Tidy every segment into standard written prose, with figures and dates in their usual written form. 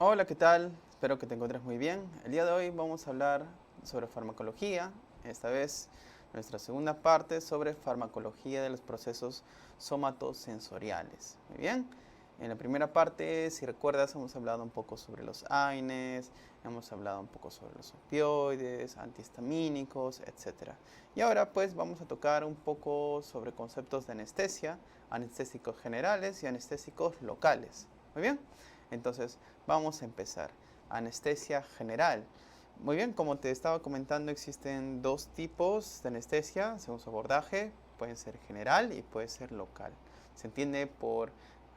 Hola, ¿qué tal? Espero que te encuentres muy bien. El día de hoy vamos a hablar sobre farmacología, esta vez nuestra segunda parte sobre farmacología de los procesos somatosensoriales. Muy bien. En la primera parte, si recuerdas, hemos hablado un poco sobre los AINES, hemos hablado un poco sobre los opioides, antihistamínicos, etc. Y ahora pues vamos a tocar un poco sobre conceptos de anestesia, anestésicos generales y anestésicos locales. Muy bien. Entonces, vamos a empezar. Anestesia general. Muy bien, como te estaba comentando, existen dos tipos de anestesia según su abordaje. Pueden ser general y puede ser local. Se entiende por,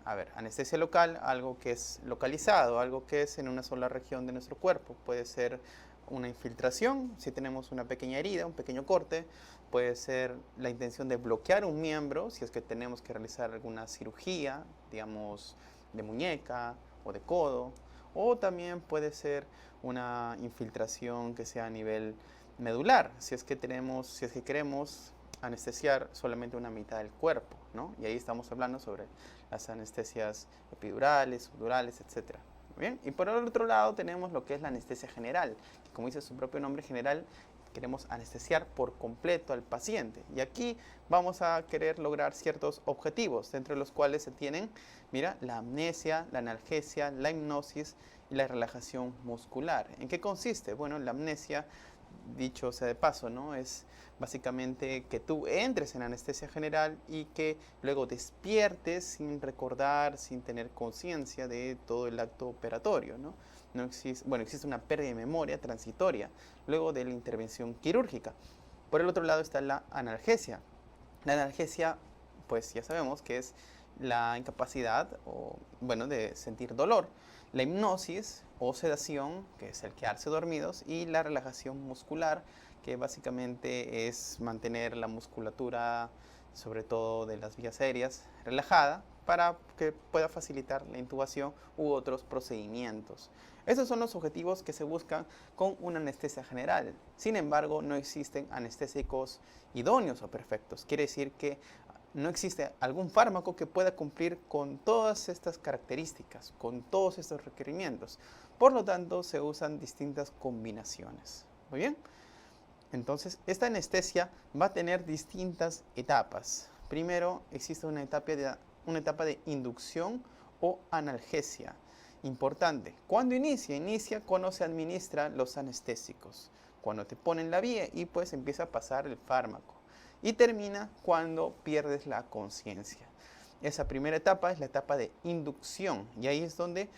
anestesia local, algo que es localizado, algo que es en una sola región de nuestro cuerpo. Puede ser una infiltración, si tenemos una pequeña herida, un pequeño corte. Puede ser la intención de bloquear un miembro, si es que tenemos que realizar alguna cirugía, digamos, de muñeca o de codo, o también puede ser una infiltración que sea a nivel medular, si es que queremos anestesiar solamente una mitad del cuerpo, ¿no? Y ahí estamos hablando sobre las anestesias epidurales, subdurales, etcétera. Bien, y por el otro lado tenemos lo que es la anestesia general, que como dice su propio nombre general, queremos anestesiar por completo al paciente. Y aquí vamos a querer lograr ciertos objetivos, entre los cuales se tienen, mira, la amnesia, la analgesia, la hipnosis y la relajación muscular. ¿En qué consiste? Bueno, la amnesia, dicho sea de paso, ¿no? Es básicamente que tú entres en anestesia general y que luego despiertes sin recordar, sin tener conciencia de todo el acto operatorio, ¿no? No existe, bueno, existe una pérdida de memoria transitoria luego de la intervención quirúrgica. Por el otro lado está la analgesia. La analgesia, pues ya sabemos que es la incapacidad o, bueno, de sentir dolor. La hipnosis o sedación, que es el quedarse dormidos, y la relajación muscular, que básicamente es mantener la musculatura, sobre todo de las vías aéreas, relajada para que pueda facilitar la intubación u otros procedimientos. Esos son los objetivos que se buscan con una anestesia general. Sin embargo, no existen anestésicos idóneos o perfectos. Quiere decir que no existe algún fármaco que pueda cumplir con todas estas características, con todos estos requerimientos. Por lo tanto, se usan distintas combinaciones. Muy bien. Entonces, esta anestesia va a tener distintas etapas. Primero, existe una etapa de inducción o analgesia. Importante. ¿Cuándo inicia? Inicia cuando se administran los anestésicos. Cuando te ponen la vía y pues empieza a pasar el fármaco. Y termina cuando pierdes la conciencia. Esa primera etapa es la etapa de inducción. Y ahí es donde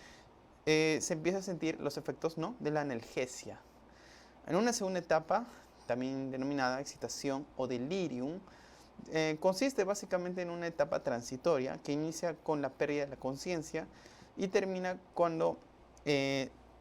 se empieza a sentir los efectos, ¿no?, de la analgesia. En una segunda etapa, también denominada excitación o delirium, consiste básicamente en una etapa transitoria que inicia con la pérdida de la conciencia y termina cuando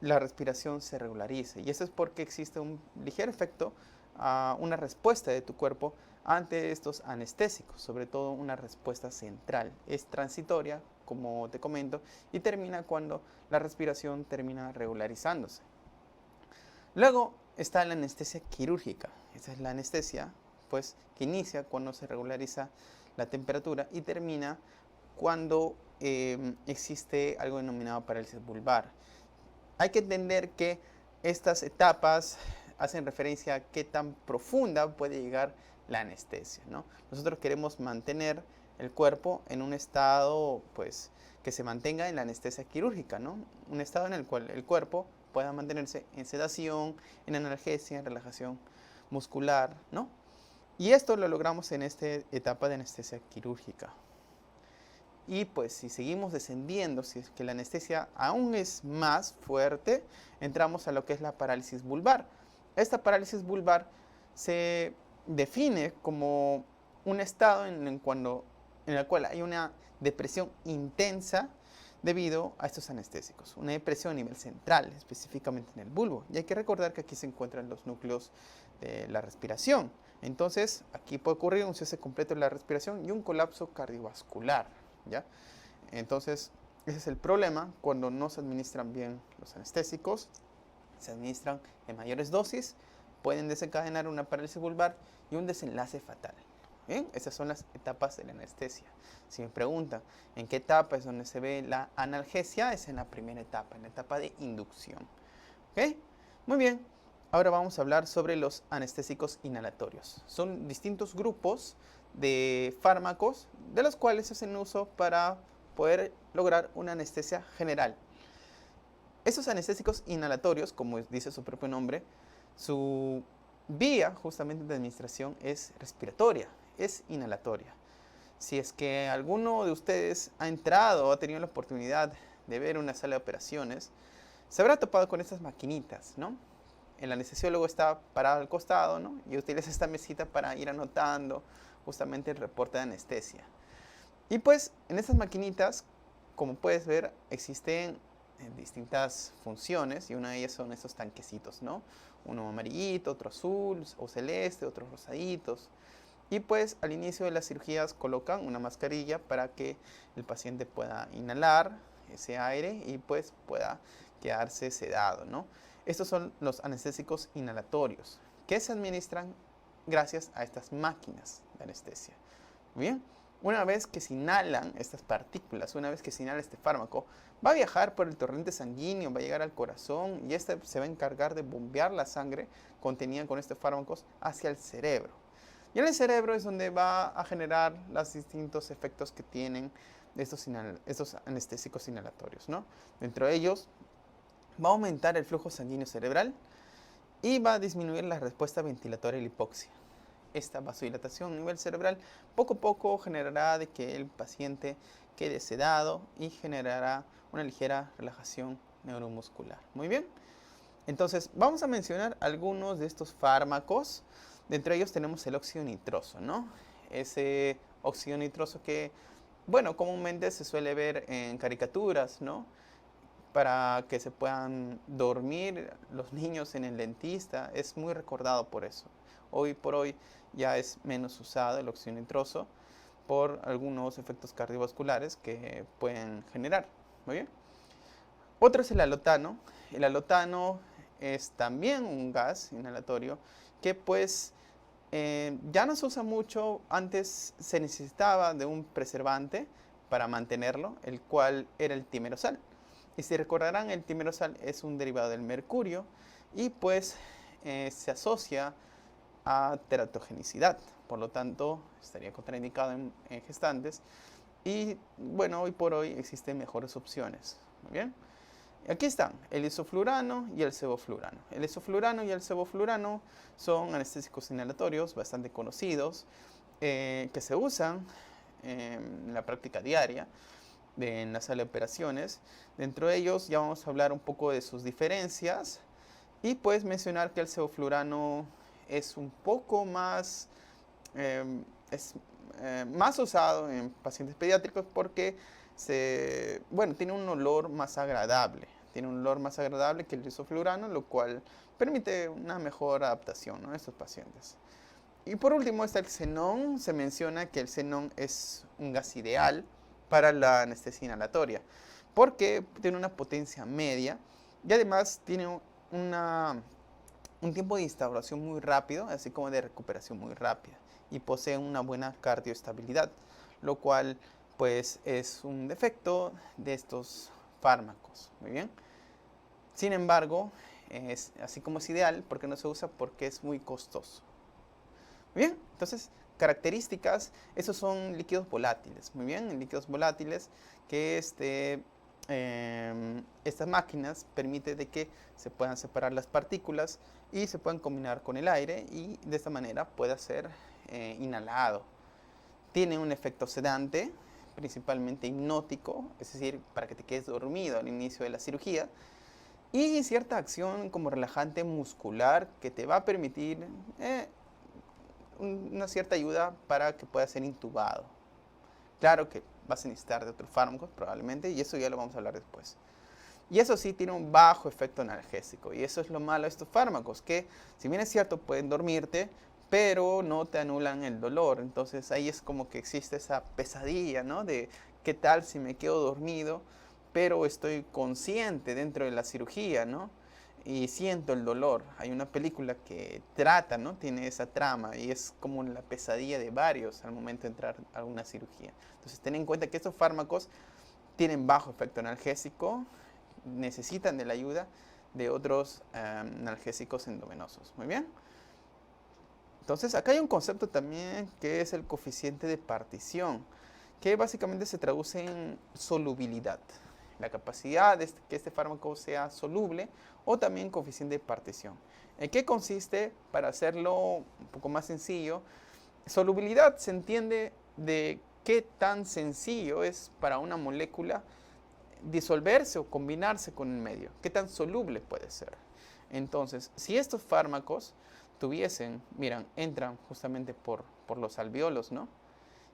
la respiración se regularice. Y eso es porque existe un ligero efecto, una respuesta de tu cuerpo ante estos anestésicos, sobre todo una respuesta central. Es transitoria, como te comento, y termina cuando la respiración termina regularizándose. Luego está la anestesia quirúrgica. Esa es la anestesia, pues, que inicia cuando se regulariza la temperatura y termina cuando existe algo denominado parálisis vulvar. Hay que entender que estas etapas hacen referencia a qué tan profunda puede llegar la anestesia, ¿no? Nosotros queremos mantener el cuerpo en un estado, pues, que se mantenga en la anestesia quirúrgica, ¿no? Un estado en el cual el cuerpo pueda mantenerse en sedación, en analgesia, en relajación muscular, ¿no? Y esto lo logramos en esta etapa de anestesia quirúrgica. Y pues si seguimos descendiendo, si es que la anestesia aún es más fuerte, entramos a lo que es la parálisis vulvar. Esta parálisis vulvar se define como un estado en el cual hay una depresión intensa debido a estos anestésicos. Una depresión a nivel central, específicamente en el bulbo. Y hay que recordar que aquí se encuentran los núcleos de la respiración. Entonces, aquí puede ocurrir un cese completo de la respiración y un colapso cardiovascular, ¿ya? Entonces, ese es el problema cuando no se administran bien los anestésicos, se administran en mayores dosis, pueden desencadenar una parálisis vulvar y un desenlace fatal. Bien, esas son las etapas de la anestesia. Si me preguntan en qué etapa es donde se ve la analgesia, es en la primera etapa, en la etapa de inducción. ¿Ok? Muy bien. Ahora vamos a hablar sobre los anestésicos inhalatorios. Son distintos grupos de fármacos de los cuales se hacen uso para poder lograr una anestesia general. Esos anestésicos inhalatorios, como dice su propio nombre, su vía justamente de administración es respiratoria, es inhalatoria. Si es que alguno de ustedes ha entrado o ha tenido la oportunidad de ver una sala de operaciones, se habrá topado con estas maquinitas, ¿no? El anestesiólogo está parado al costado, ¿no? Y utiliza esta mesita para ir anotando justamente el reporte de anestesia. Y pues en estas maquinitas, como puedes ver, existen distintas funciones y una de ellas son estos tanquecitos, ¿no? Uno amarillito, otro azul o celeste, otros rosaditos. Y pues al inicio de las cirugías colocan una mascarilla para que el paciente pueda inhalar ese aire y pues pueda quedarse sedado, ¿no? Estos son los anestésicos inhalatorios que se administran gracias a estas máquinas de anestesia. Bien, una vez que se inhalan estas partículas, una vez que se inhala este fármaco, va a viajar por el torrente sanguíneo, va a llegar al corazón y este se va a encargar de bombear la sangre contenida con estos fármacos hacia el cerebro. Y en el cerebro es donde va a generar los distintos efectos que tienen estos anestésicos inhalatorios, ¿no? Dentro de ellos va a aumentar el flujo sanguíneo cerebral y va a disminuir la respuesta ventilatoria y la hipoxia. Esta vasodilatación a nivel cerebral poco a poco generará de que el paciente quede sedado y generará una ligera relajación neuromuscular. Muy bien. Entonces, vamos a mencionar algunos de estos fármacos. De entre ellos tenemos el óxido nitroso, ¿no? Ese óxido nitroso que, bueno, comúnmente se suele ver en caricaturas, ¿no? Para que se puedan dormir los niños en el dentista. Es muy recordado por eso. Hoy por hoy ya es menos usado el óxido nitroso por algunos efectos cardiovasculares que pueden generar. Muy bien. Otro es el alotano. El alotano es también un gas inhalatorio que pues ya no se usa mucho. Antes se necesitaba de un preservante para mantenerlo, el cual era el timerosal. Y si recordarán, el timerosal es un derivado del mercurio y pues se asocia a teratogenicidad. Por lo tanto, estaría contraindicado en gestantes. Y bueno, hoy por hoy existen mejores opciones. Muy bien. Aquí están el isoflurano y el sevoflurano. El isoflurano y el sevoflurano son anestésicos inhalatorios bastante conocidos que se usan en la práctica diaria en la sala de operaciones. Dentro de ellos ya vamos a hablar un poco de sus diferencias y pues mencionar que el sevoflurano es un poco más, más usado en pacientes pediátricos porque tiene un olor más agradable. Tiene un olor más agradable que el isoflurano, lo cual permite una mejor adaptación, ¿no?, a estos pacientes. Y por último está el xenón. Se menciona que el xenón es un gas ideal para la anestesia inhalatoria porque tiene una potencia media y además tiene un tiempo de instauración muy rápido, así como de recuperación muy rápida, y posee una buena cardioestabilidad, lo cual pues es un defecto de estos fármacos. Muy bien. Sin embargo, así como es ideal, ¿por qué no se usa? Porque es muy costoso. Muy bien, entonces, características, esos son líquidos volátiles. Muy bien, líquidos volátiles que estas máquinas permiten de que se puedan separar las partículas y se puedan combinar con el aire y de esta manera pueda ser inhalado. Tiene un efecto sedante, principalmente hipnótico, es decir, para que te quedes dormido al inicio de la cirugía, y cierta acción como relajante muscular que te va a permitir una cierta ayuda para que puedas ser intubado. Claro que vas a necesitar de otros fármacos probablemente, y eso ya lo vamos a hablar después. Y eso sí, tiene un bajo efecto analgésico, y eso es lo malo de estos fármacos, que si bien es cierto pueden dormirte, pero no te anulan el dolor. Entonces ahí es como que existe esa pesadilla, ¿no?, de qué tal si me quedo dormido, pero estoy consciente dentro de la cirugía, ¿no? y siento el dolor. Hay una película que trata, ¿no? Tiene esa trama y es como la pesadilla de varios al momento de entrar a una cirugía. Entonces, ten en cuenta que estos fármacos tienen bajo efecto analgésico, necesitan de la ayuda de otros analgésicos endovenosos. Muy bien. Entonces, acá hay un concepto también que es el coeficiente de partición, que básicamente se traduce en solubilidad. La capacidad de que este fármaco sea soluble o también coeficiente de partición. ¿En qué consiste? Para hacerlo un poco más sencillo, solubilidad se entiende de qué tan sencillo es para una molécula disolverse o combinarse con el medio, qué tan soluble puede ser. Entonces, si estos fármacos tuviesen, miran, entran justamente por los alvéolos, ¿no?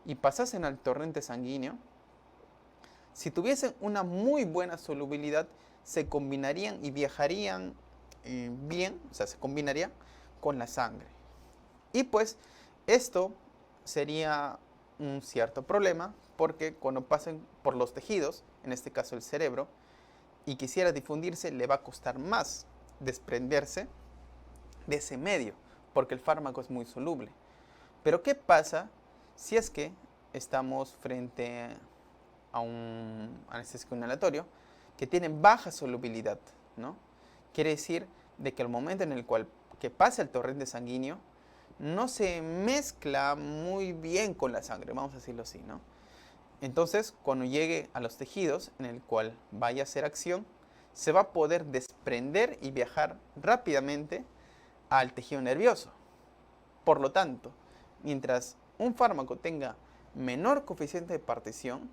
Y pasasen al torrente sanguíneo, si tuviesen una muy buena solubilidad, se combinarían y viajarían bien, o sea, se combinarían con la sangre. Y pues esto sería un cierto problema porque cuando pasen por los tejidos, en este caso el cerebro, y quisiera difundirse, le va a costar más desprenderse de ese medio porque el fármaco es muy soluble. Pero ¿qué pasa si es que estamos frente a un anestésico inhalatorio que tiene baja solubilidad, ¿no? Quiere decir de que al momento en el cual que pasa el torrente sanguíneo, no se mezcla muy bien con la sangre, vamos a decirlo así, ¿no? Entonces, cuando llegue a los tejidos en el cual vaya a hacer acción, se va a poder desprender y viajar rápidamente al tejido nervioso. Por lo tanto, mientras un fármaco tenga menor coeficiente de partición,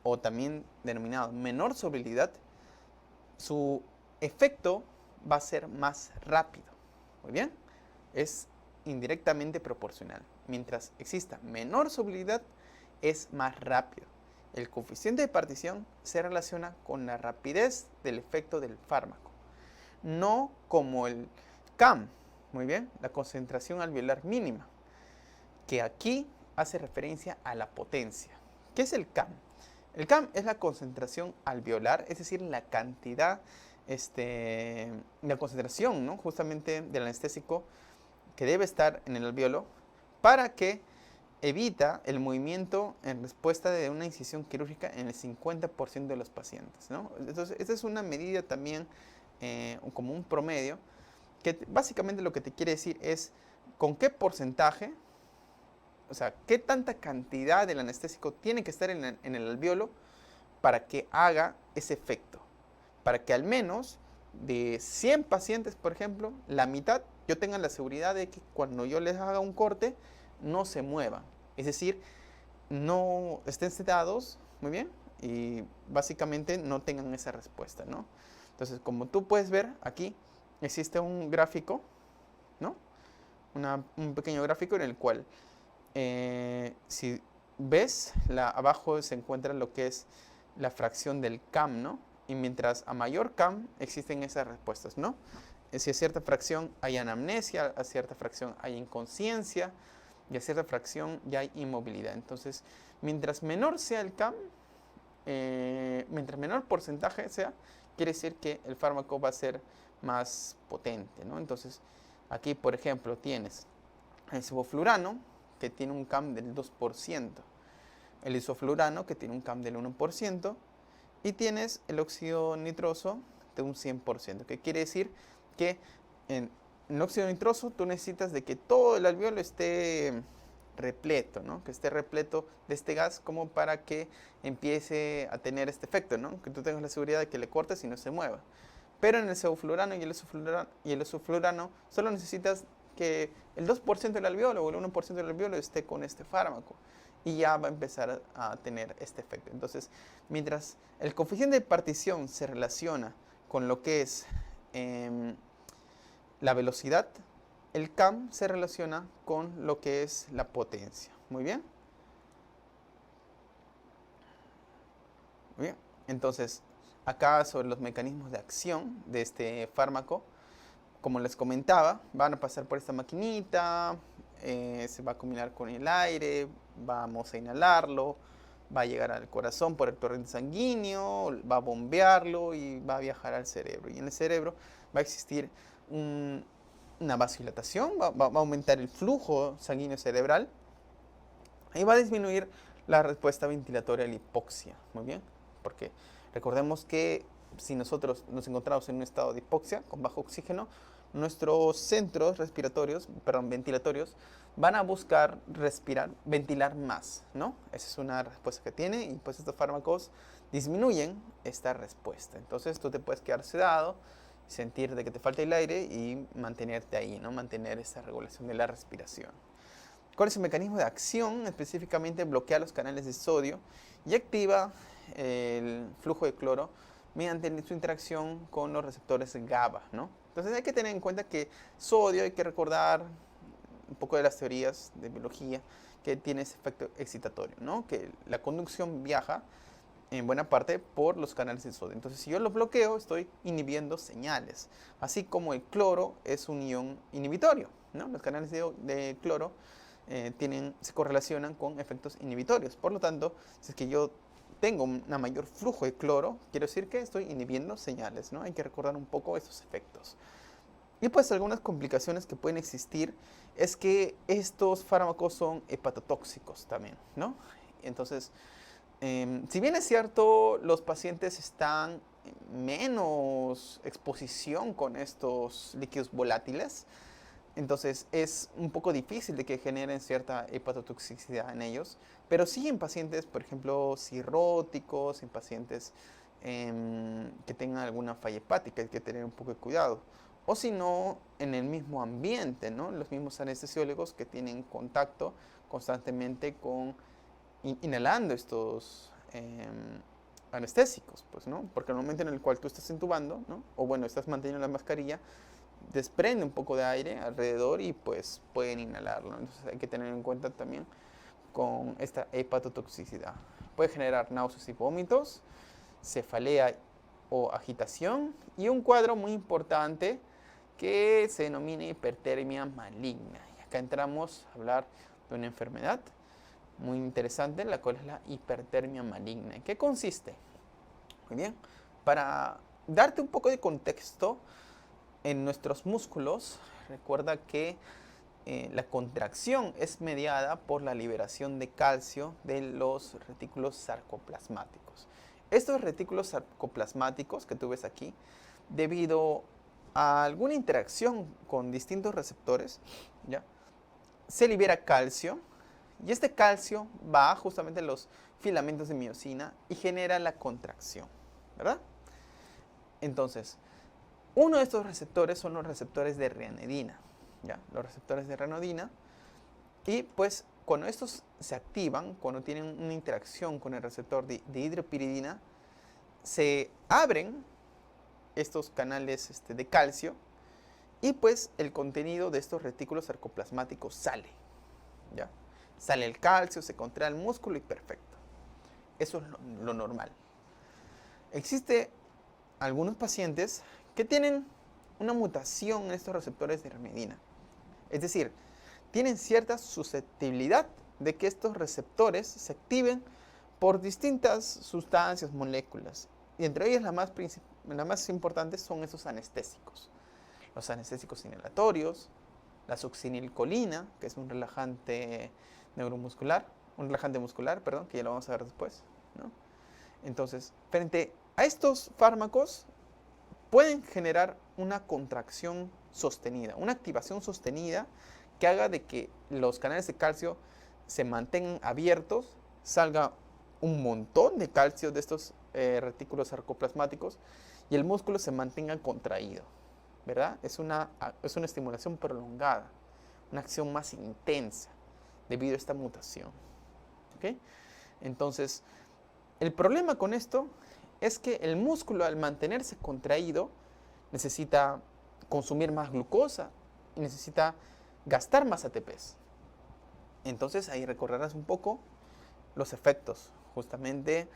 o también denominado menor solubilidad, su efecto va a ser más rápido. Muy bien, es indirectamente proporcional. Mientras exista menor solubilidad, es más rápido. El coeficiente de partición se relaciona con la rapidez del efecto del fármaco, no como el CAM, muy bien, la concentración alveolar mínima, que aquí hace referencia a la potencia. ¿Qué es el CAM? El CAM es la concentración alveolar, es decir, la cantidad, la concentración, ¿no? Justamente del anestésico que debe estar en el alveolo para que evita el movimiento en respuesta de una incisión quirúrgica en el 50% de los pacientes, ¿no? Entonces, esta es una medida también como un promedio que básicamente lo que te quiere decir es con qué porcentaje, o sea, qué tanta cantidad del anestésico tiene que estar en el alvéolo para que haga ese efecto. Para que al menos de 100 pacientes, por ejemplo, la mitad yo tenga la seguridad de que cuando yo les haga un corte no se muevan. Es decir, no estén sedados, muy bien, y básicamente no tengan esa respuesta, ¿no? Entonces, como tú puedes ver aquí, existe un gráfico, ¿no? Un pequeño gráfico en el cual si ves, abajo se encuentra lo que es la fracción del CAM, ¿no? Y mientras a mayor CAM existen esas respuestas, ¿no? Si a cierta fracción hay anamnesia, a cierta fracción hay inconsciencia y a cierta fracción ya hay inmovilidad. Entonces, mientras menor sea el CAM, mientras menor porcentaje sea, quiere decir que el fármaco va a ser más potente, ¿no? Entonces, aquí, por ejemplo, tienes el sevoflurano, que tiene un CAM del 2%, el isoflurano, que tiene un CAM del 1%, y tienes el óxido nitroso de un 100%, que quiere decir que en el óxido nitroso tú necesitas de que todo el alvéolo esté repleto, ¿no? Que esté repleto de este gas como para que empiece a tener este efecto, ¿no? Que tú tengas la seguridad de que le cortes y no se mueva. Pero en el sevoflurano y el isoflurano solo necesitas que el 2% del alvéolo o el 1% del alvéolo esté con este fármaco y ya va a empezar a tener este efecto. Entonces, mientras el coeficiente de partición se relaciona con lo que es la velocidad, el CAM se relaciona con lo que es la potencia. Muy bien. Muy bien. Entonces, acá sobre los mecanismos de acción de este fármaco, como les comentaba, van a pasar por esta maquinita, se va a combinar con el aire, vamos a inhalarlo, va a llegar al corazón por el torrente sanguíneo, va a bombearlo y va a viajar al cerebro. Y en el cerebro va a existir una vasodilatación, va a aumentar el flujo sanguíneo cerebral y va a disminuir la respuesta ventilatoria a la hipoxia. Muy bien, porque recordemos que si nosotros nos encontramos en un estado de hipoxia con bajo oxígeno, nuestros centros respiratorios, perdón, ventilatorios, van a buscar ventilar más, ¿no? Esa es una respuesta que tiene y pues estos fármacos disminuyen esta respuesta. Entonces tú te puedes quedar sedado, sentir de que te falta el aire y mantenerte ahí, ¿no? Mantener esa regulación de la respiración. ¿Cuál es el mecanismo de acción? Específicamente bloquea los canales de sodio y activa el flujo de cloro mediante su interacción con los receptores GABA, ¿no? Entonces hay que tener en cuenta que sodio, hay que recordar un poco de las teorías de biología, que tiene ese efecto excitatorio, ¿no? Que la conducción viaja en buena parte por los canales de sodio. Entonces, si yo los bloqueo, estoy inhibiendo señales. Así como el cloro es un ion inhibitorio, ¿no? Los canales de cloro se correlacionan con efectos inhibitorios. Por lo tanto, si es que yo tengo un mayor flujo de cloro, quiero decir que estoy inhibiendo señales, ¿no? Hay que recordar un poco estos efectos. Y pues algunas complicaciones que pueden existir es que estos fármacos son hepatotóxicos también, ¿no? Entonces, si bien es cierto, los pacientes están en menos exposición con estos líquidos volátiles, entonces es un poco difícil de que generen cierta hepatotoxicidad en ellos, pero sí en pacientes, por ejemplo, cirróticos, en pacientes que tengan alguna falla hepática, hay que tener un poco de cuidado. O si no, en el mismo ambiente, ¿no? Los mismos anestesiólogos que tienen contacto constantemente con inhalando estos anestésicos, pues, ¿no? Porque el momento en el cual tú estás intubando, ¿no? O bueno, estás manteniendo la mascarilla, desprende un poco de aire alrededor y pues pueden inhalarlo. Entonces hay que tener en cuenta también con esta hepatotoxicidad. Puede generar náuseas y vómitos, cefalea o agitación y un cuadro muy importante que se denomina hipertermia maligna. Y acá entramos a hablar de una enfermedad muy interesante, la cual es la hipertermia maligna. ¿En qué consiste? Muy bien, para darte un poco de contexto, en nuestros músculos, recuerda que la contracción es mediada por la liberación de calcio de los retículos sarcoplasmáticos. Estos retículos sarcoplasmáticos que tú ves aquí, debido a alguna interacción con distintos receptores, ¿ya? Se libera calcio y este calcio va justamente a los filamentos de miosina y genera la contracción, ¿verdad? Entonces, uno de estos receptores son los receptores de ranitidina, ¿ya? Los receptores de ranitidina. Y pues cuando estos se activan, cuando tienen una interacción con el receptor de hidropiridina, se abren estos canales de calcio y pues el contenido de estos retículos sarcoplasmáticos sale, ¿ya? Sale el calcio, se contrae el músculo y perfecto. Eso es lo normal. Existe algunos pacientes que tienen una mutación en estos receptores de ranitidina. Es decir, tienen cierta susceptibilidad de que estos receptores se activen por distintas sustancias, moléculas. Y entre ellas la más importante son esos anestésicos. Los anestésicos inhalatorios, la succinilcolina, que es un relajante neuromuscular, un relajante muscular, perdón, que ya lo vamos a ver después, ¿no? Entonces, frente a estos fármacos, pueden generar una contracción sostenida, una activación sostenida que haga de que los canales de calcio se mantengan abiertos, salga un montón de calcio de estos retículos sarcoplasmáticos y el músculo se mantenga contraído, ¿verdad? Es una estimulación prolongada, una acción más intensa debido a esta mutación, ¿ok? Entonces, el problema con esto es que el músculo, al mantenerse contraído, necesita consumir más glucosa y necesita gastar más ATPs. Entonces ahí recorrerás un poco los efectos, justamente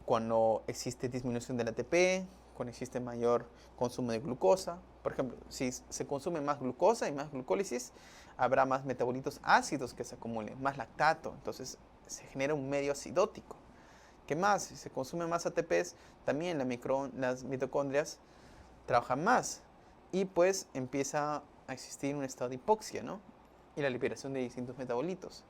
cuando existe disminución del ATP, cuando existe mayor consumo de glucosa. Por ejemplo, si se consume más glucosa y más glucólisis, habrá más metabolitos ácidos que se acumulen, más lactato, entonces se genera un medio acidótico. ¿Qué más? Si se consume más ATPs, también las mitocondrias trabajan más y pues empieza a existir un estado de hipoxia, ¿no? Y la liberación de distintos metabolitos.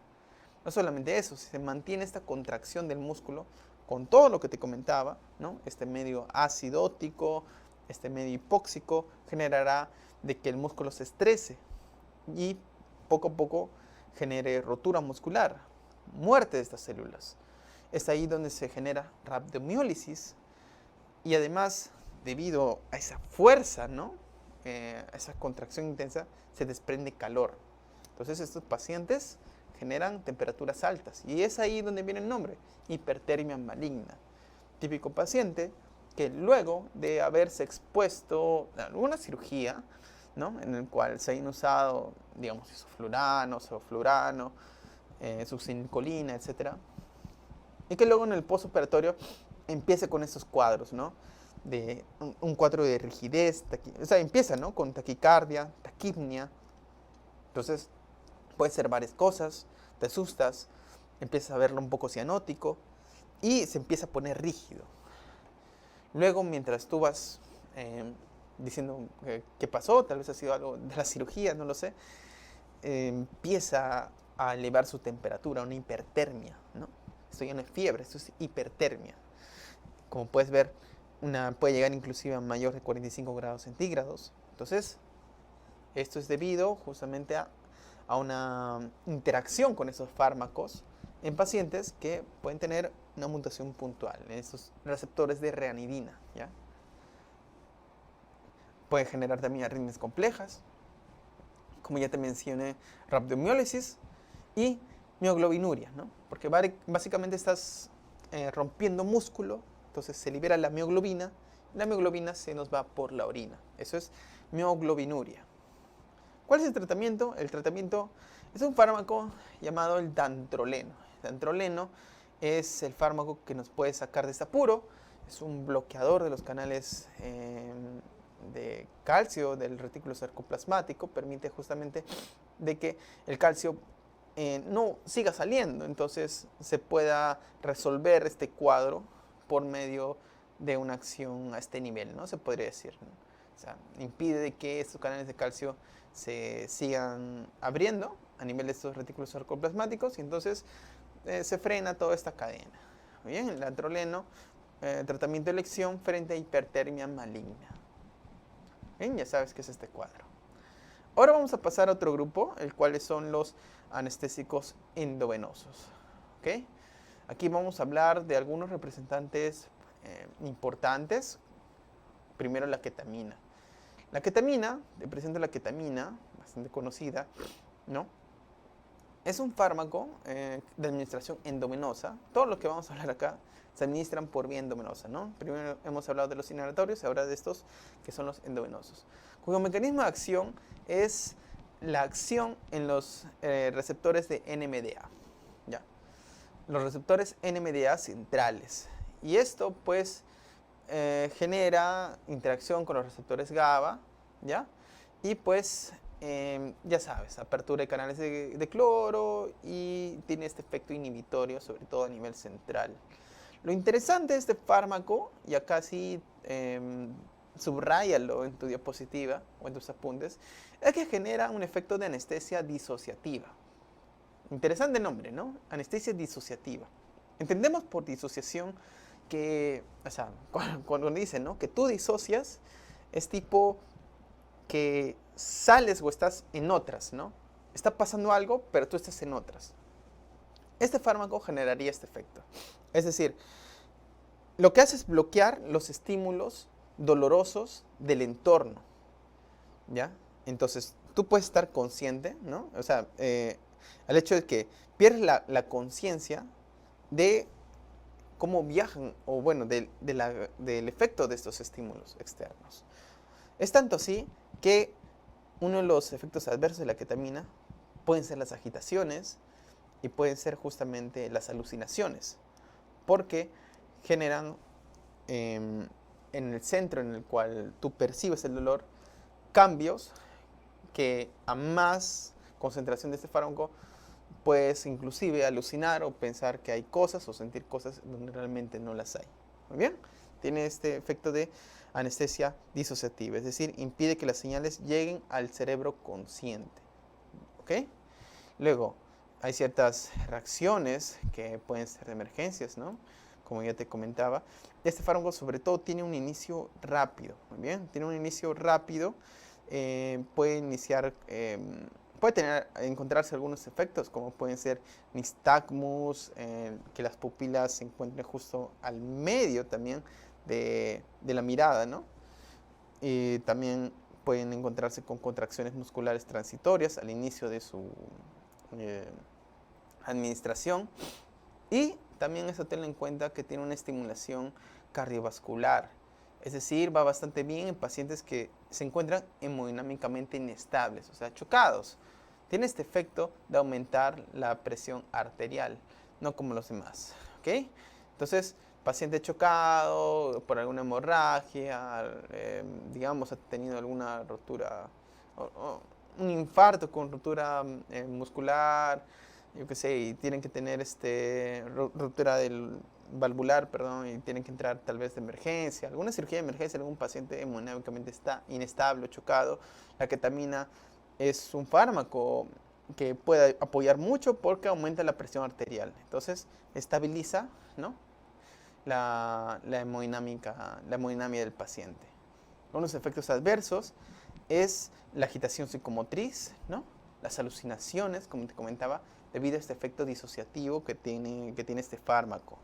No solamente eso, si se mantiene esta contracción del músculo con todo lo que te comentaba, ¿no? Este medio acidótico, este medio hipóxico, generará de que el músculo se estrese y poco a poco genere rotura muscular, muerte de estas células. Es ahí donde se genera rhabdomiólisis y además, debido a esa fuerza, ¿no? A esa contracción intensa, se desprende calor. Entonces estos pacientes generan temperaturas altas y es ahí donde viene el nombre, hipertermia maligna. Típico paciente que luego de haberse expuesto a alguna cirugía, ¿no? En el cual se hayan usado, digamos, isoflurano, sevoflurano, succinilcolina, etc. Y que luego en el postoperatorio empiece con estos cuadros, ¿no? De un cuadro de rigidez, o sea, empieza, ¿no? Con taquicardia, taquipnia. Entonces, puede ser varias cosas, te asustas, empiezas a verlo un poco cianótico y se empieza a poner rígido. Luego, mientras tú vas diciendo qué pasó, tal vez ha sido algo de la cirugía, no lo sé, empieza a elevar su temperatura, una hipertermia, ¿no? Esto ya no es fiebre, esto es hipertermia. Como puedes ver, puede llegar inclusive a mayor de 45 grados centígrados. Entonces, esto es debido justamente a una interacción con esos fármacos en pacientes que pueden tener una mutación puntual en estos receptores de reanidina, ¿ya? Pueden generar también arritmias complejas, como ya te mencioné, rhabdomiólisis y mioglobinuria, ¿no? Porque básicamente estás rompiendo músculo, entonces se libera la mioglobina, y la mioglobina se nos va por la orina. Eso es mioglobinuria. ¿Cuál es el tratamiento? El tratamiento es un fármaco llamado el dantroleno. El dantroleno es el fármaco que nos puede sacar de este apuro. Es un bloqueador de los canales de calcio del retículo sarcoplasmático. Permite justamente de que el calcio no siga saliendo. Entonces se pueda resolver este cuadro por medio de una acción a este nivel, ¿no? Se podría decir, ¿no? O sea, impide que estos canales de calcio se sigan abriendo a nivel de estos retículos sarcoplasmáticos y entonces se frena toda esta cadena. Bien, el dantroleno, tratamiento de elección frente a hipertermia maligna. Bien, ya sabes qué es este cuadro. Ahora vamos a pasar a otro grupo, el cual son los anestésicos endovenosos. ¿Okay? Aquí vamos a hablar de algunos representantes importantes. Primero la ketamina. La ketamina, te presento la ketamina, bastante conocida, ¿no? Es un fármaco de administración endovenosa. Todo lo que vamos a hablar acá se administran por vía endovenosa, ¿no? Primero hemos hablado de los inhalatorios y ahora de estos que son los endovenosos. Cuyo mecanismo de acción es la acción en los receptores de NMDA, ¿ya? Los receptores NMDA centrales. Y esto, pues, genera interacción con los receptores GABA, ¿ya? Y pues, ya sabes, apertura de canales de cloro y tiene este efecto inhibitorio, sobre todo a nivel central. Lo interesante de este fármaco, y acá sí subráyalo en tu diapositiva o en tus apuntes, es que genera un efecto de anestesia disociativa. Interesante nombre, ¿no? Anestesia disociativa. Entendemos por disociación que, o sea, cuando dicen, ¿no? Que tú disocias, es tipo que sales o estás en otras, ¿no? Está pasando algo, pero tú estás en otras. Este fármaco generaría este efecto. Es decir, lo que hace es bloquear los estímulos dolorosos del entorno, ¿ya? Entonces, tú puedes estar consciente, ¿no? O sea, el hecho de que pierdes la conciencia de cómo viajan, o bueno, del efecto de estos estímulos externos. Es tanto así que uno de los efectos adversos de la ketamina pueden ser las agitaciones y pueden ser justamente las alucinaciones, porque generan en el centro en el cual tú percibes el dolor cambios que a más concentración de este fármaco puedes inclusive alucinar o pensar que hay cosas o sentir cosas donde realmente no las hay. Muy bien, tiene este efecto de anestesia disociativa, es decir, impide que las señales lleguen al cerebro consciente. ¿Ok? Luego, hay ciertas reacciones que pueden ser de emergencias, ¿no? Como ya te comentaba. Este fármaco sobre todo tiene un inicio rápido, muy bien, tiene un inicio rápido, puede iniciar, encontrarse algunos efectos como pueden ser nistagmus, que las pupilas se encuentren justo al medio también de la mirada, ¿no? Y también pueden encontrarse con contracciones musculares transitorias al inicio de su eh, administración. Y también eso tenlo en cuenta que tiene una estimulación cardiovascular. Es decir, va bastante bien en pacientes que se encuentran hemodinámicamente inestables, o sea, chocados. Tiene este efecto de aumentar la presión arterial, no como los demás. ¿Ok? Entonces, paciente chocado por alguna hemorragia, digamos, ha tenido alguna rotura, o un infarto con rotura muscular, yo qué sé, y tienen que tener ruptura del valvular, perdón, y tienen que entrar tal vez de emergencia, alguna cirugía de emergencia, algún paciente hemodinámicamente está inestable o chocado, la ketamina es un fármaco que puede apoyar mucho porque aumenta la presión arterial. Entonces, estabiliza, ¿no?, la hemodinamia del paciente. Unos efectos adversos es la agitación psicomotriz, ¿no?, las alucinaciones, como te comentaba, debido a este efecto disociativo que tiene este fármaco.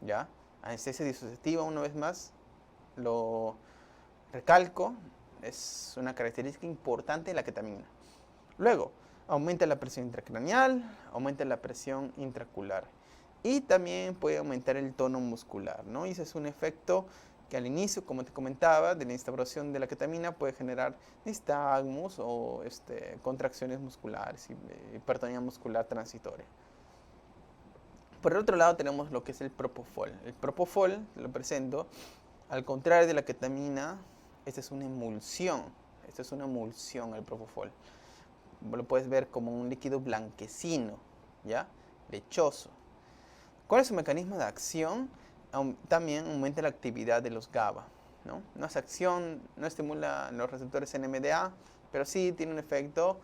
¿Ya? Anestesia disociativa, una vez más, lo recalco, es una característica importante de la ketamina. Luego, aumenta la presión intracraneal, aumenta la presión intraocular y también puede aumentar el tono muscular, ¿no? Y ese es un efecto que al inicio, como te comentaba, de la instauración de la ketamina puede generar nistagmus o contracciones musculares y hipertonía muscular transitoria. Por el otro lado tenemos lo que es el propofol. El propofol, lo presento, al contrario de la ketamina, esta es una emulsión. Esta es una emulsión, el propofol. Lo puedes ver como un líquido blanquecino, ¿ya? Lechoso. ¿Cuál es su mecanismo de acción? También aumenta la actividad de los GABA, ¿no? No hace acción, no estimula los receptores NMDA, pero sí tiene un efecto,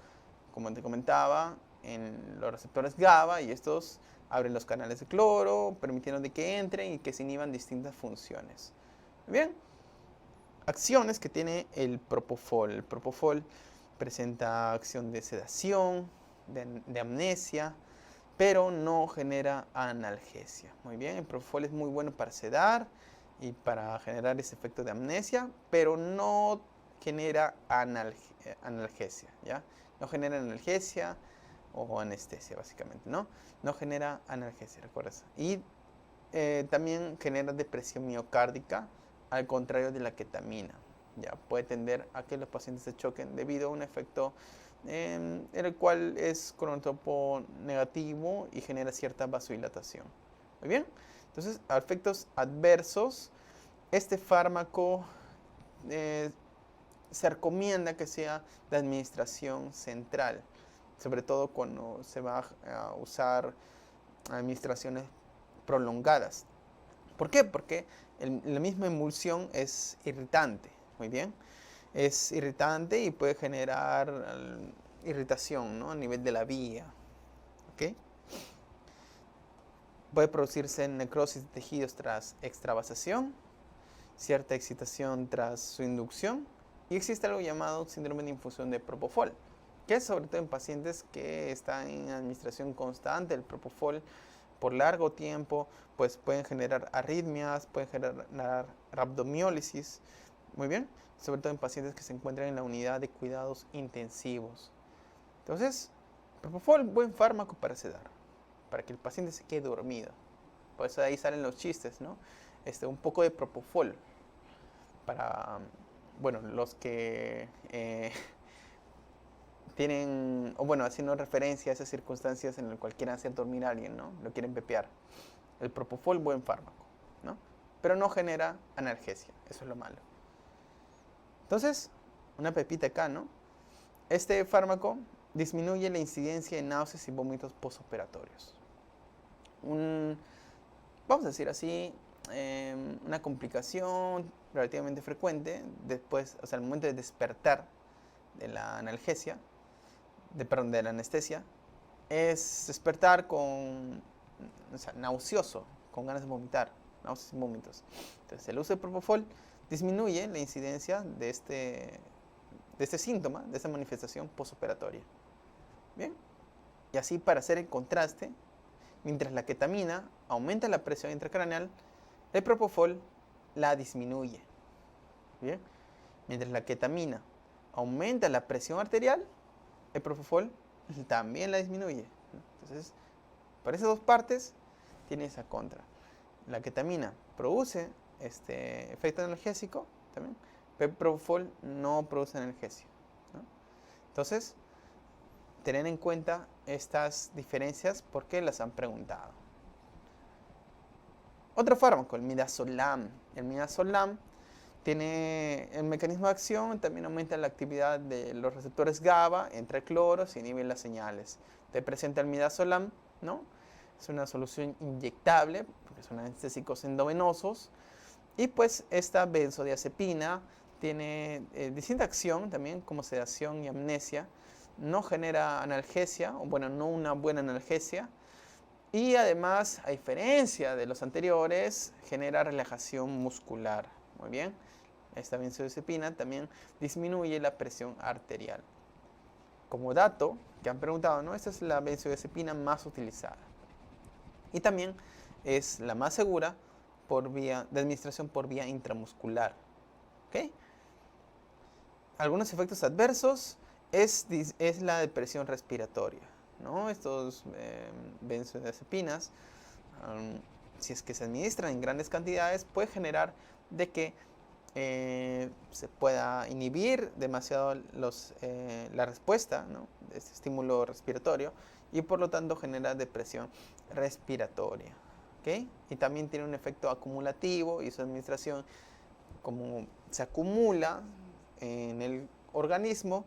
como te comentaba, en los receptores GABA, y estos abren los canales de cloro, permitiendo de que entren y que se inhiban distintas funciones. Bien, acciones que tiene el propofol. El propofol presenta acción de sedación, de amnesia, pero no genera analgesia. Muy bien, el propofol es muy bueno para sedar y para generar ese efecto de amnesia, pero no genera analgesia, ¿ya? No genera analgesia o anestesia, básicamente, ¿no? No genera analgesia, ¿recuerdas? Y también genera depresión miocárdica, al contrario de la ketamina. Ya puede tender a que los pacientes se choquen debido a un efecto en el cual es cronotropo negativo y genera cierta vasodilatación. Muy bien, entonces, a efectos adversos, este fármaco se recomienda que sea de administración central, sobre todo cuando se va a usar administraciones prolongadas. ¿Por qué? Porque la misma emulsión es irritante, muy bien. Es irritante y puede generar irritación, ¿no?, a nivel de la vía. ¿Okay? Puede producirse necrosis de tejidos tras extravasación, cierta excitación tras su inducción, y existe algo llamado síndrome de infusión de propofol, que es sobre todo en pacientes que están en administración constante del propofol por largo tiempo, pues pueden generar arritmias, pueden generar rhabdomiólisis, muy bien, sobre todo en pacientes que se encuentran en la unidad de cuidados intensivos. Entonces, propofol, buen fármaco para sedar, para que el paciente se quede dormido. Por eso de ahí salen los chistes, ¿no? Un poco de propofol para, bueno, los que tienen, o bueno, haciendo referencia a esas circunstancias en las cuales quieran hacer dormir a alguien, ¿no? Lo quieren pepear. El propofol, buen fármaco, ¿no? Pero no genera analgesia, eso es lo malo. Entonces, una pepita acá, ¿no? Este fármaco disminuye la incidencia de náuseas y vómitos postoperatorios. Vamos a decir así, una complicación relativamente frecuente después, o sea, al momento de despertar de la analgesia, de la anestesia, es despertar nauseoso, con ganas de vomitar, náuseas y vómitos. Entonces, el uso de Propofol disminuye la incidencia de este síntoma, de esta manifestación postoperatoria. Bien, y así para hacer el contraste, mientras la ketamina aumenta la presión intracraneal, el Propofol la disminuye. Bien, mientras la ketamina aumenta la presión arterial, el Propofol también la disminuye. Entonces, para esas dos partes, tiene esa contra. La ketamina produce este efecto analgésico también, pero el Propofol no produce analgesia, ¿no? Entonces, tener en cuenta estas diferencias porque las han preguntado. Otro fármaco, el midazolam. El midazolam tiene el mecanismo de acción, también aumenta la actividad de los receptores GABA, entra el cloro, se inhiben las señales. Te presenta el midazolam, ¿no? Es una solución inyectable, porque son anestésicos endovenosos. Y pues esta benzodiazepina tiene distinta acción también, como sedación y amnesia. No genera analgesia, o bueno, no una buena analgesia. Y además, a diferencia de los anteriores, genera relajación muscular. Muy bien. Esta benzodiazepina también disminuye la presión arterial. Como dato que han preguntado, ¿no? Esta es la benzodiazepina más utilizada. Y también es la más segura de administración por vía intramuscular. ¿Okay? Algunos efectos adversos es la depresión respiratoria, ¿no? Estos benzodiazepinas, si es que se administran en grandes cantidades, puede generar de que se pueda inhibir demasiado la respuesta, ¿no?, de este estímulo respiratorio, y por lo tanto genera depresión respiratoria. ¿Okay? Y también tiene un efecto acumulativo, y su administración, como se acumula en el organismo,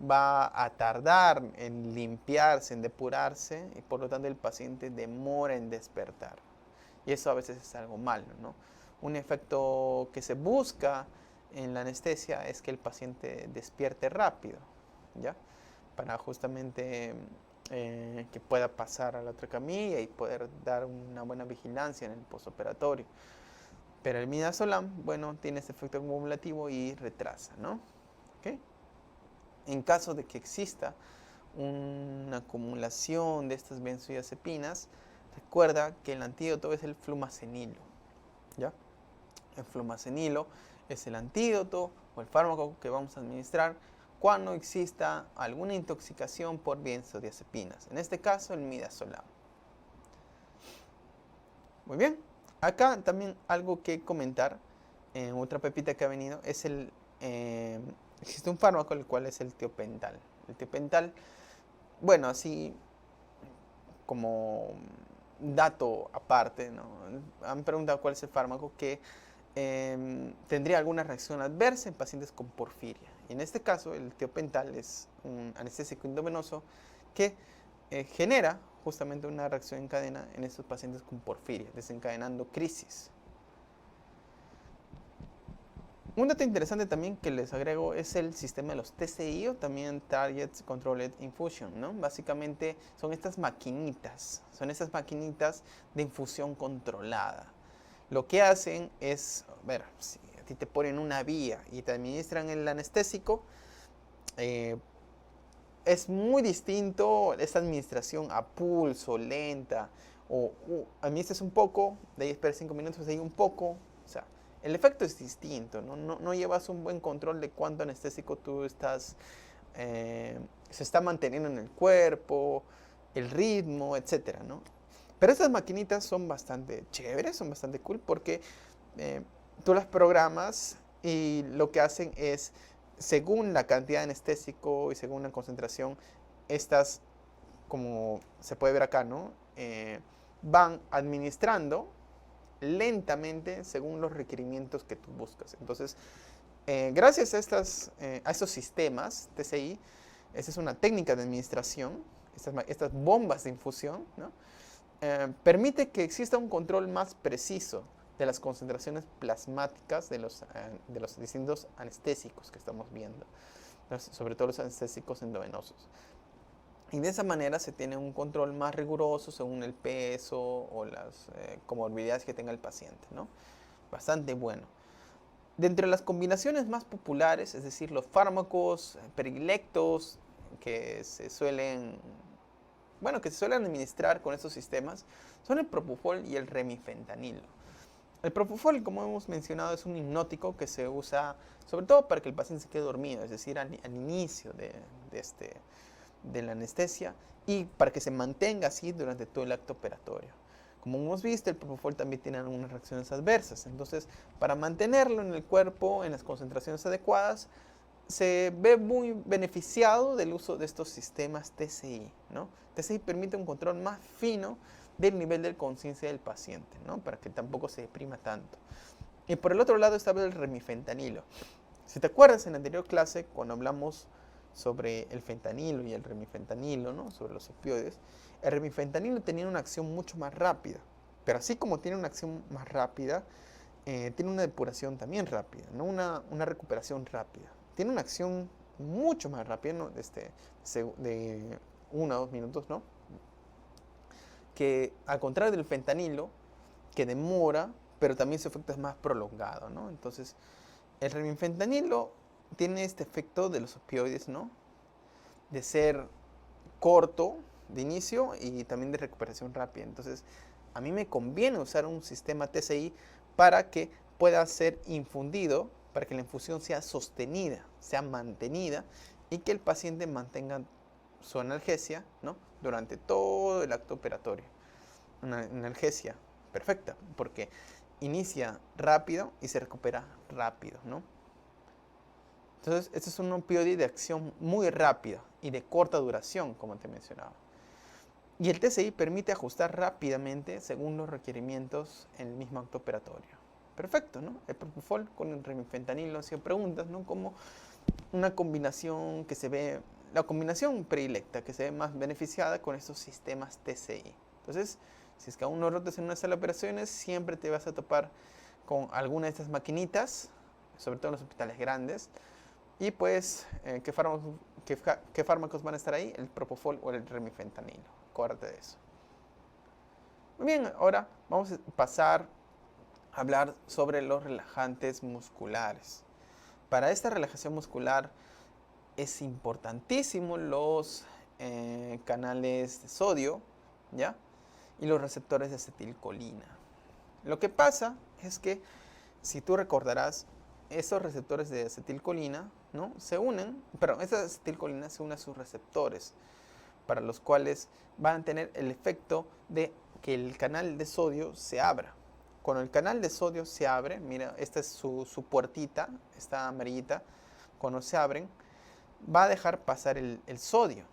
va a tardar en limpiarse, en depurarse, y por lo tanto el paciente demora en despertar. Y eso a veces es algo malo, ¿no? Un efecto que se busca en la anestesia es que el paciente despierte rápido, ¿ya? Para justamente que pueda pasar a la otra camilla y poder dar una buena vigilancia en el postoperatorio. Pero el midazolam, bueno, tiene este efecto acumulativo y retrasa, ¿no? ¿Okay? En caso de que exista una acumulación de estas benzodiazepinas, recuerda que el antídoto es el flumacenilo, ¿ya? El flumacenilo es el antídoto o el fármaco que vamos a administrar cuando exista alguna intoxicación por benzodiazepinas. En este caso, el midazolam. Muy bien. Acá también algo que comentar, otra pepita que ha venido, es existe un fármaco, el cual es el tiopental. El tiopental, bueno, así como dato aparte, ¿no?, han preguntado cuál es el fármaco que tendría alguna reacción adversa en pacientes con porfiria. Y en este caso, el tiopental es un anestésico endovenoso que genera justamente una reacción en cadena en estos pacientes con porfiria, desencadenando crisis. Un dato interesante también que les agrego es el sistema de los TCI, o también Target Controlled Infusion, ¿no? Básicamente son estas maquinitas de infusión controlada. Lo que hacen es, a ver, si a ti te ponen una vía y te administran el anestésico, es muy distinto esta administración a pulso, lenta, o administras un poco, de ahí esperas 5 minutos, de ahí un poco, o sea, el efecto es distinto, ¿no? No llevas un buen control de cuánto anestésico tú estás, se está manteniendo en el cuerpo, el ritmo, etcétera, ¿no? Pero estas maquinitas son bastante chéveres, son bastante cool, porque tú las programas y lo que hacen es, según la cantidad de anestésico y según la concentración, estas, como se puede ver acá, ¿no?, van administrando lentamente según los requerimientos que tú buscas. Entonces, gracias a estos sistemas TCI, esa es una técnica de administración, estas bombas de infusión, ¿no? Permite que exista un control más preciso de las concentraciones plasmáticas de los distintos anestésicos que estamos viendo, sobre todo los anestésicos endovenosos. Y de esa manera se tiene un control más riguroso según el peso o las comorbilidades que tenga el paciente, ¿no? Bastante bueno. Dentro de las combinaciones más populares, es decir, los fármacos predilectos que se suelen administrar con estos sistemas, son el propofol y el remifentanilo. El propofol, como hemos mencionado, es un hipnótico que se usa sobre todo para que el paciente se quede dormido, es decir, al inicio de la anestesia, y para que se mantenga así durante todo el acto operatorio. Como hemos visto, el propofol también tiene algunas reacciones adversas. Entonces, para mantenerlo en el cuerpo en las concentraciones adecuadas, se ve muy beneficiado del uso de estos sistemas TCI, ¿no? TCI permite un control más fino del nivel de conciencia del paciente, ¿no? Para que tampoco se deprima tanto. Y por el otro lado está el remifentanilo. Si te acuerdas en la anterior clase, cuando hablamos sobre el fentanilo y el remifentanilo, ¿no? Sobre los opioides, el remifentanilo tenía una acción mucho más rápida. Pero así como tiene una acción más rápida, tiene una depuración también rápida, ¿no? Una recuperación rápida. Tiene una acción mucho más rápida, ¿no? De 1 a 2 minutos, ¿no? Que al contrario del fentanilo, que demora, pero también su efecto es más prolongado, ¿no? Entonces, el remifentanilo tiene este efecto de los opioides, ¿no? De ser corto de inicio y también de recuperación rápida. Entonces, a mí me conviene usar un sistema TCI para que pueda ser infundido, para que la infusión sea sostenida, sea mantenida y que el paciente mantenga su analgesia, ¿no? Durante todo el acto operatorio. Una analgesia perfecta, porque inicia rápido y se recupera rápido, ¿no? Entonces, este es un opioide de acción muy rápida y de corta duración, como te mencionaba. Y el TCI permite ajustar rápidamente según los requerimientos en el mismo acto operatorio. Perfecto, ¿no? El propofol con el remifentanilo, hacía preguntas, ¿no? Como una combinación que se ve, la combinación predilecta que se ve más beneficiada con estos sistemas TCI. Entonces, si es que aún no rotas en una sala de operaciones, siempre te vas a topar con alguna de estas maquinitas, sobre todo en los hospitales grandes. Y pues, ¿qué fármacos van a estar ahí? El propofol o el remifentanilo. Acuérdate de eso. Muy bien, ahora vamos a pasar a hablar sobre los relajantes musculares. Para esta relajación muscular es importantísimo los canales de sodio, ¿ya? Y los receptores de acetilcolina. Lo que pasa es que, si tú recordarás, esos receptores de acetilcolina, ¿no? Esa acetilcolina se une a sus receptores, para los cuales van a tener el efecto de que el canal de sodio se abra. Cuando el canal de sodio se abre, mira, esta es su puertita, esta amarillita, cuando se abren, va a dejar pasar el sodio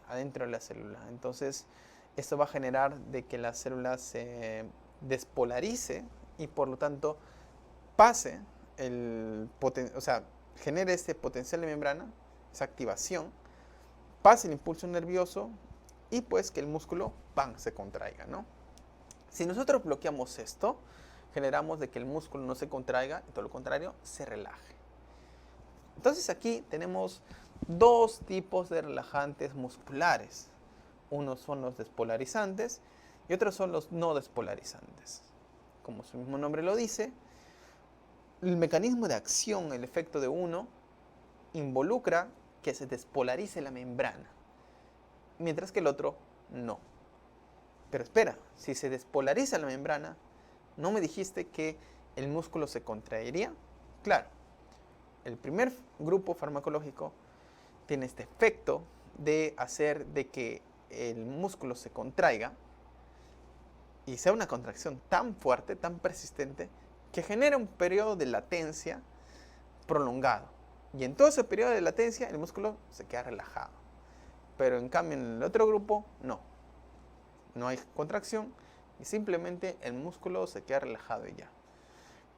adentro de la célula. Entonces, esto va a generar de que la célula se despolarice y por lo tanto pase genere este potencial de membrana, esa activación, pase el impulso nervioso y pues que el músculo, ¡pam!, se contraiga, ¿no? Si nosotros bloqueamos esto, generamos de que el músculo no se contraiga y todo lo contrario, se relaje. Entonces aquí tenemos dos tipos de relajantes musculares. Unos son los despolarizantes y otros son los no despolarizantes. Como su mismo nombre lo dice, el mecanismo de acción, el efecto de uno, involucra que se despolarice la membrana, mientras que el otro no. Pero espera, si se despolariza la membrana, ¿no me dijiste que el músculo se contraería? Claro, el primer grupo farmacológico tiene este efecto de hacer de que el músculo se contraiga y sea una contracción tan fuerte, tan persistente, que genera un periodo de latencia prolongado. Y en todo ese periodo de latencia el músculo se queda relajado. Pero en cambio en el otro grupo no hay contracción y simplemente el músculo se queda relajado y ya.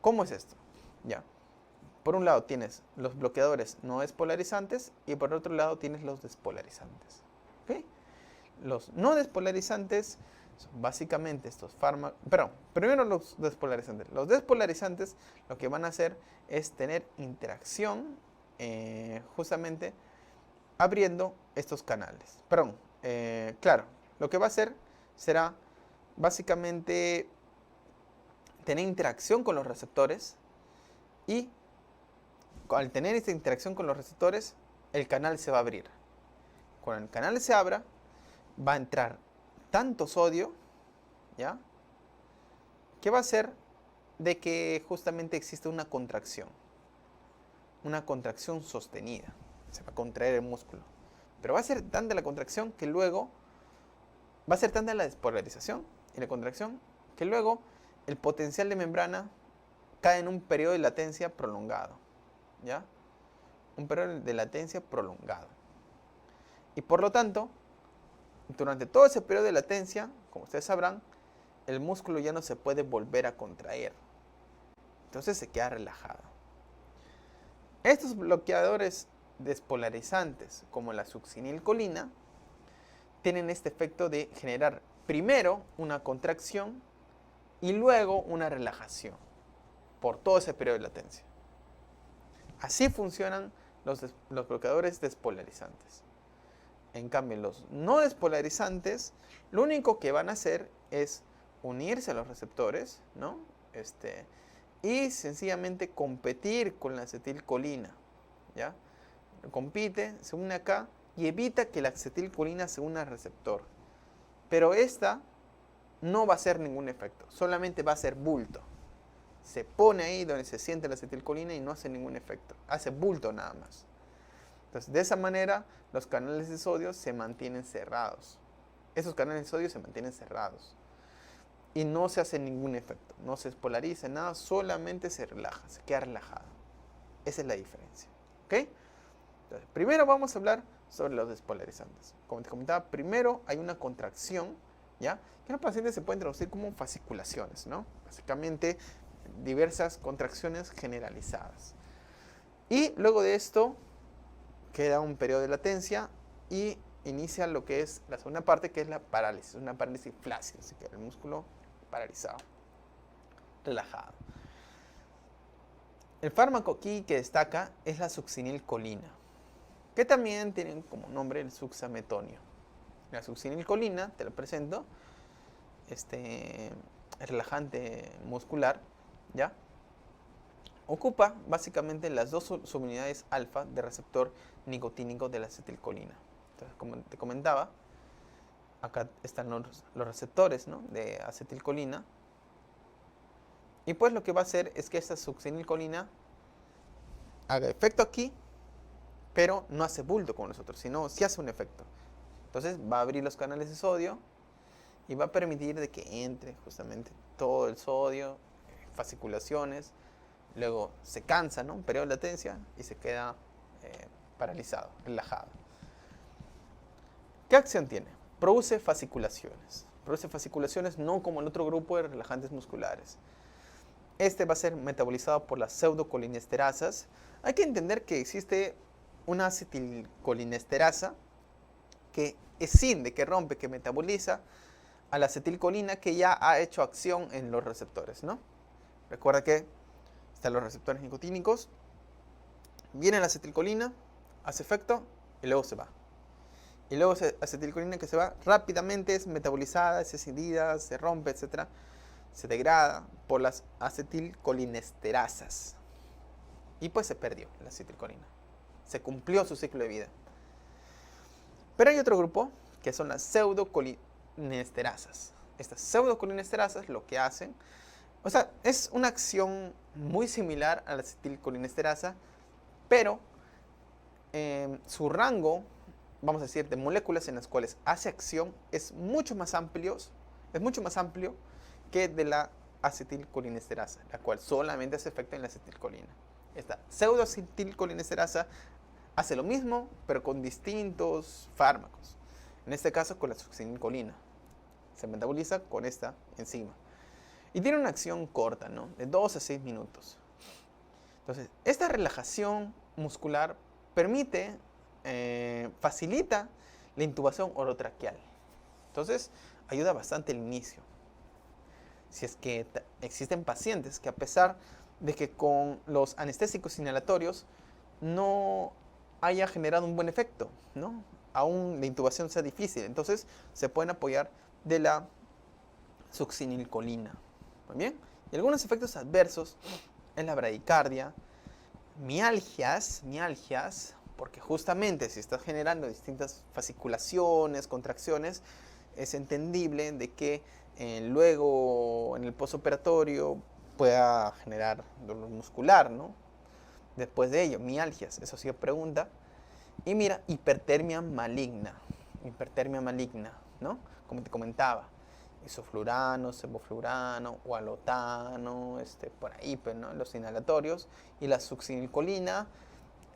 ¿Cómo es esto? Ya. por un lado tienes los bloqueadores no despolarizantes y por otro lado tienes los despolarizantes. ¿Ok? Los no despolarizantes son básicamente estos fármacos. Perdón, primero los despolarizantes. Los despolarizantes lo que van a hacer es tener interacción justamente abriendo estos canales. Perdón, claro, lo que va a hacer será básicamente tener interacción con los receptores y al tener esta interacción con los receptores, el canal se va a abrir. Cuando el canal se abra, va a entrar tanto sodio, ¿ya? Que va a hacer de que justamente existe una contracción sostenida. Se va a contraer el músculo. Pero va a ser tanta la contracción que luego, va a ser tanta la despolarización y la contracción que luego el potencial de membrana cae en un periodo de latencia prolongado, ¿ya? Un periodo de latencia prolongado. Y por lo tanto, durante todo ese periodo de latencia, como ustedes sabrán, el músculo ya no se puede volver a contraer. Entonces se queda relajado. Estos bloqueadores despolarizantes, como la succinilcolina, tienen este efecto de generar primero una contracción y luego una relajación por todo ese periodo de latencia. Así funcionan los bloqueadores despolarizantes. En cambio, los no despolarizantes, lo único que van a hacer es unirse a los receptores, ¿no? Y sencillamente competir con la acetilcolina, ¿ya? Compite, se une acá y evita que la acetilcolina se una al receptor. Pero esta no va a hacer ningún efecto, solamente va a hacer bulto. Se pone ahí donde se siente la acetilcolina y no hace ningún efecto, hace bulto nada más. Entonces, de esa manera, los canales de sodio se mantienen cerrados. Esos canales de sodio se mantienen cerrados. Y no se hace ningún efecto. No se despolariza nada, solamente se relaja, se queda relajado. Esa es la diferencia. ¿Ok? Entonces, primero vamos a hablar sobre los despolarizantes. Como te comentaba, primero hay una contracción, ¿ya? Que en los pacientes se pueden traducir como fasciculaciones, ¿no? Básicamente, diversas contracciones generalizadas. Y luego de esto, queda un periodo de latencia y inicia lo que es la segunda parte, que es la parálisis, una parálisis flácida, así que el músculo paralizado, relajado. El fármaco aquí que destaca es la succinilcolina, que también tiene como nombre el suxametonio. La succinilcolina, te lo presento, relajante muscular, ¿ya? Ocupa básicamente las dos subunidades alfa de receptor nicotínico de la acetilcolina. Entonces, como te comentaba, acá están los receptores, ¿no?, de acetilcolina. Y pues lo que va a hacer es que esta succinilcolina haga efecto aquí, pero no hace bulto como nosotros, sino sí hace un efecto. Entonces va a abrir los canales de sodio y va a permitir de que entre justamente todo el sodio, fasciculaciones. Luego se cansa, ¿no?, un periodo de latencia y se queda paralizado, relajado. ¿Qué acción tiene? Produce fasciculaciones. Produce fasciculaciones no como el otro grupo de relajantes musculares. Este va a ser metabolizado por las pseudocolinesterasas. Hay que entender que existe una acetilcolinesterasa que escinde, que rompe, que metaboliza a la acetilcolina que ya ha hecho acción en los receptores, ¿no? Recuerda que están los receptores nicotínicos, viene la acetilcolina, hace efecto y luego se va. Y luego esa acetilcolina que se va rápidamente es metabolizada, es escindida, se rompe, etc. Se degrada por las acetilcolinesterasas. Y pues se perdió la acetilcolina. Se cumplió su ciclo de vida. Pero hay otro grupo que son las pseudocolinesterasas. Estas pseudocolinesterasas lo que hacen, o sea, es una acción muy similar a la acetilcolinesterasa, pero su rango, vamos a decir, de moléculas en las cuales hace acción es mucho más amplio que de la acetilcolinesterasa, la cual solamente hace efecto en la acetilcolina. Esta pseudoacetilcolinesterasa hace lo mismo, pero con distintos fármacos. En este caso, con la succinilcolina. Se metaboliza con esta enzima. Y tiene una acción corta, ¿no?, de 2 a 6 minutos. Entonces, esta relajación muscular permite, facilita la intubación orotraqueal. Entonces, ayuda bastante el inicio. Si es que existen pacientes que a pesar de que con los anestésicos inhalatorios no haya generado un buen efecto, ¿no? Aún la intubación sea difícil, entonces se pueden apoyar de la succinilcolina. Muy bien. Y algunos efectos adversos en la bradicardia, mialgias, porque justamente si estás generando distintas fasciculaciones, contracciones, es entendible de que luego en el postoperatorio pueda generar dolor muscular, ¿no? Después de ello, mialgias, eso sí pregunta. Y mira, hipertermia maligna, ¿no? Como te comentaba, isoflurano, sevoflurano, o alotano, por ahí, pues, ¿no? Los inhalatorios y la succinilcolina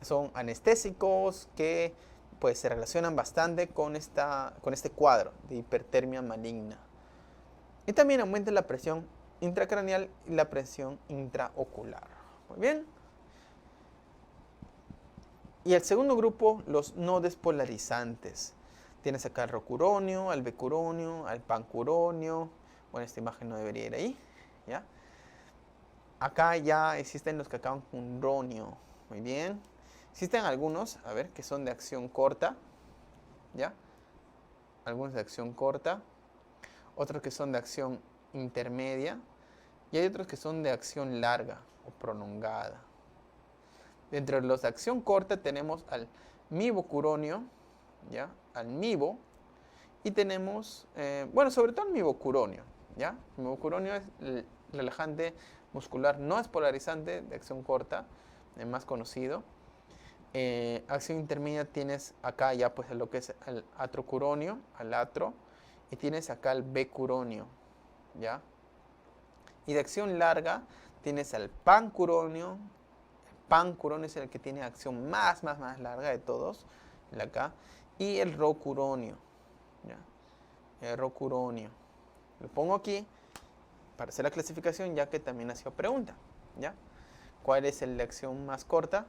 son anestésicos que pues se relacionan bastante con este cuadro de hipertermia maligna. Y también aumenta la presión intracraneal y la presión intraocular. Muy bien. Y el segundo grupo, los no despolarizantes. Tienes acá el rocuronio, al becuronio, al pancuronio. Bueno, esta imagen no debería ir ahí, ¿ya? Acá ya existen los que acaban con ronio. Muy bien. Existen algunos, a ver, que son de acción corta, ¿ya? Algunos de acción corta. Otros que son de acción intermedia. Y hay otros que son de acción larga o prolongada. Dentro de los de acción corta tenemos al mibocuronio, ¿ya? Al mibo. Y tenemos, bueno, sobre todo el mibocuronio, ¿ya? El mibocuronio es el relajante muscular no despolarizante de acción corta, el más conocido. Acción intermedia tienes acá ya pues lo que es el atrocuronio, al atro, y tienes acá el becuronio, ¿ya? Y de acción larga tienes al pancuronio. El pancuronio es el que tiene acción más larga de todos, el acá, y el rocuronio, ¿ya? El rocuronio. Lo pongo aquí para hacer la clasificación, ya que también ha sido pregunta, ¿ya? ¿Cuál es el de acción más corta?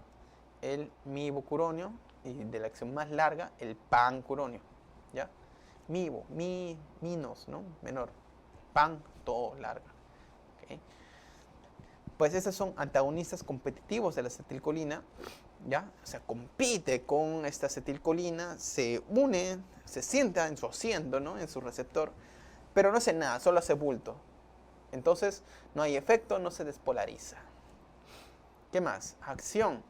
El mibocuronio, y de la acción más larga, el pancuronio, ¿ya? Mibo, minos, ¿no? Menor. Pan, todo larga. ¿Okay? Pues esos son antagonistas competitivos de la acetilcolina, ¿ya? O sea, compite con esta acetilcolina, se une, se sienta en su asiento, ¿no? En su receptor, pero no hace nada, solo hace bulto. Entonces, no hay efecto, no se despolariza. ¿Qué más? Acción.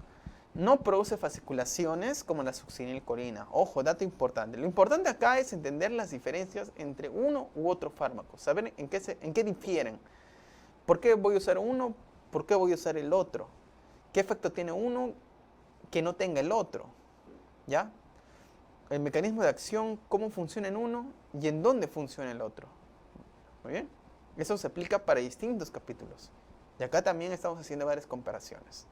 No produce fasciculaciones como la succinilcolina. Ojo, dato importante. Lo importante acá es entender las diferencias entre uno u otro fármaco. Saber en qué difieren. ¿Por qué voy a usar uno? ¿Por qué voy a usar el otro? ¿Qué efecto tiene uno que no tenga el otro? ¿Ya? El mecanismo de acción, cómo funciona en uno y en dónde funciona el otro. Muy bien. Eso se aplica para distintos capítulos. Y acá también estamos haciendo varias comparaciones.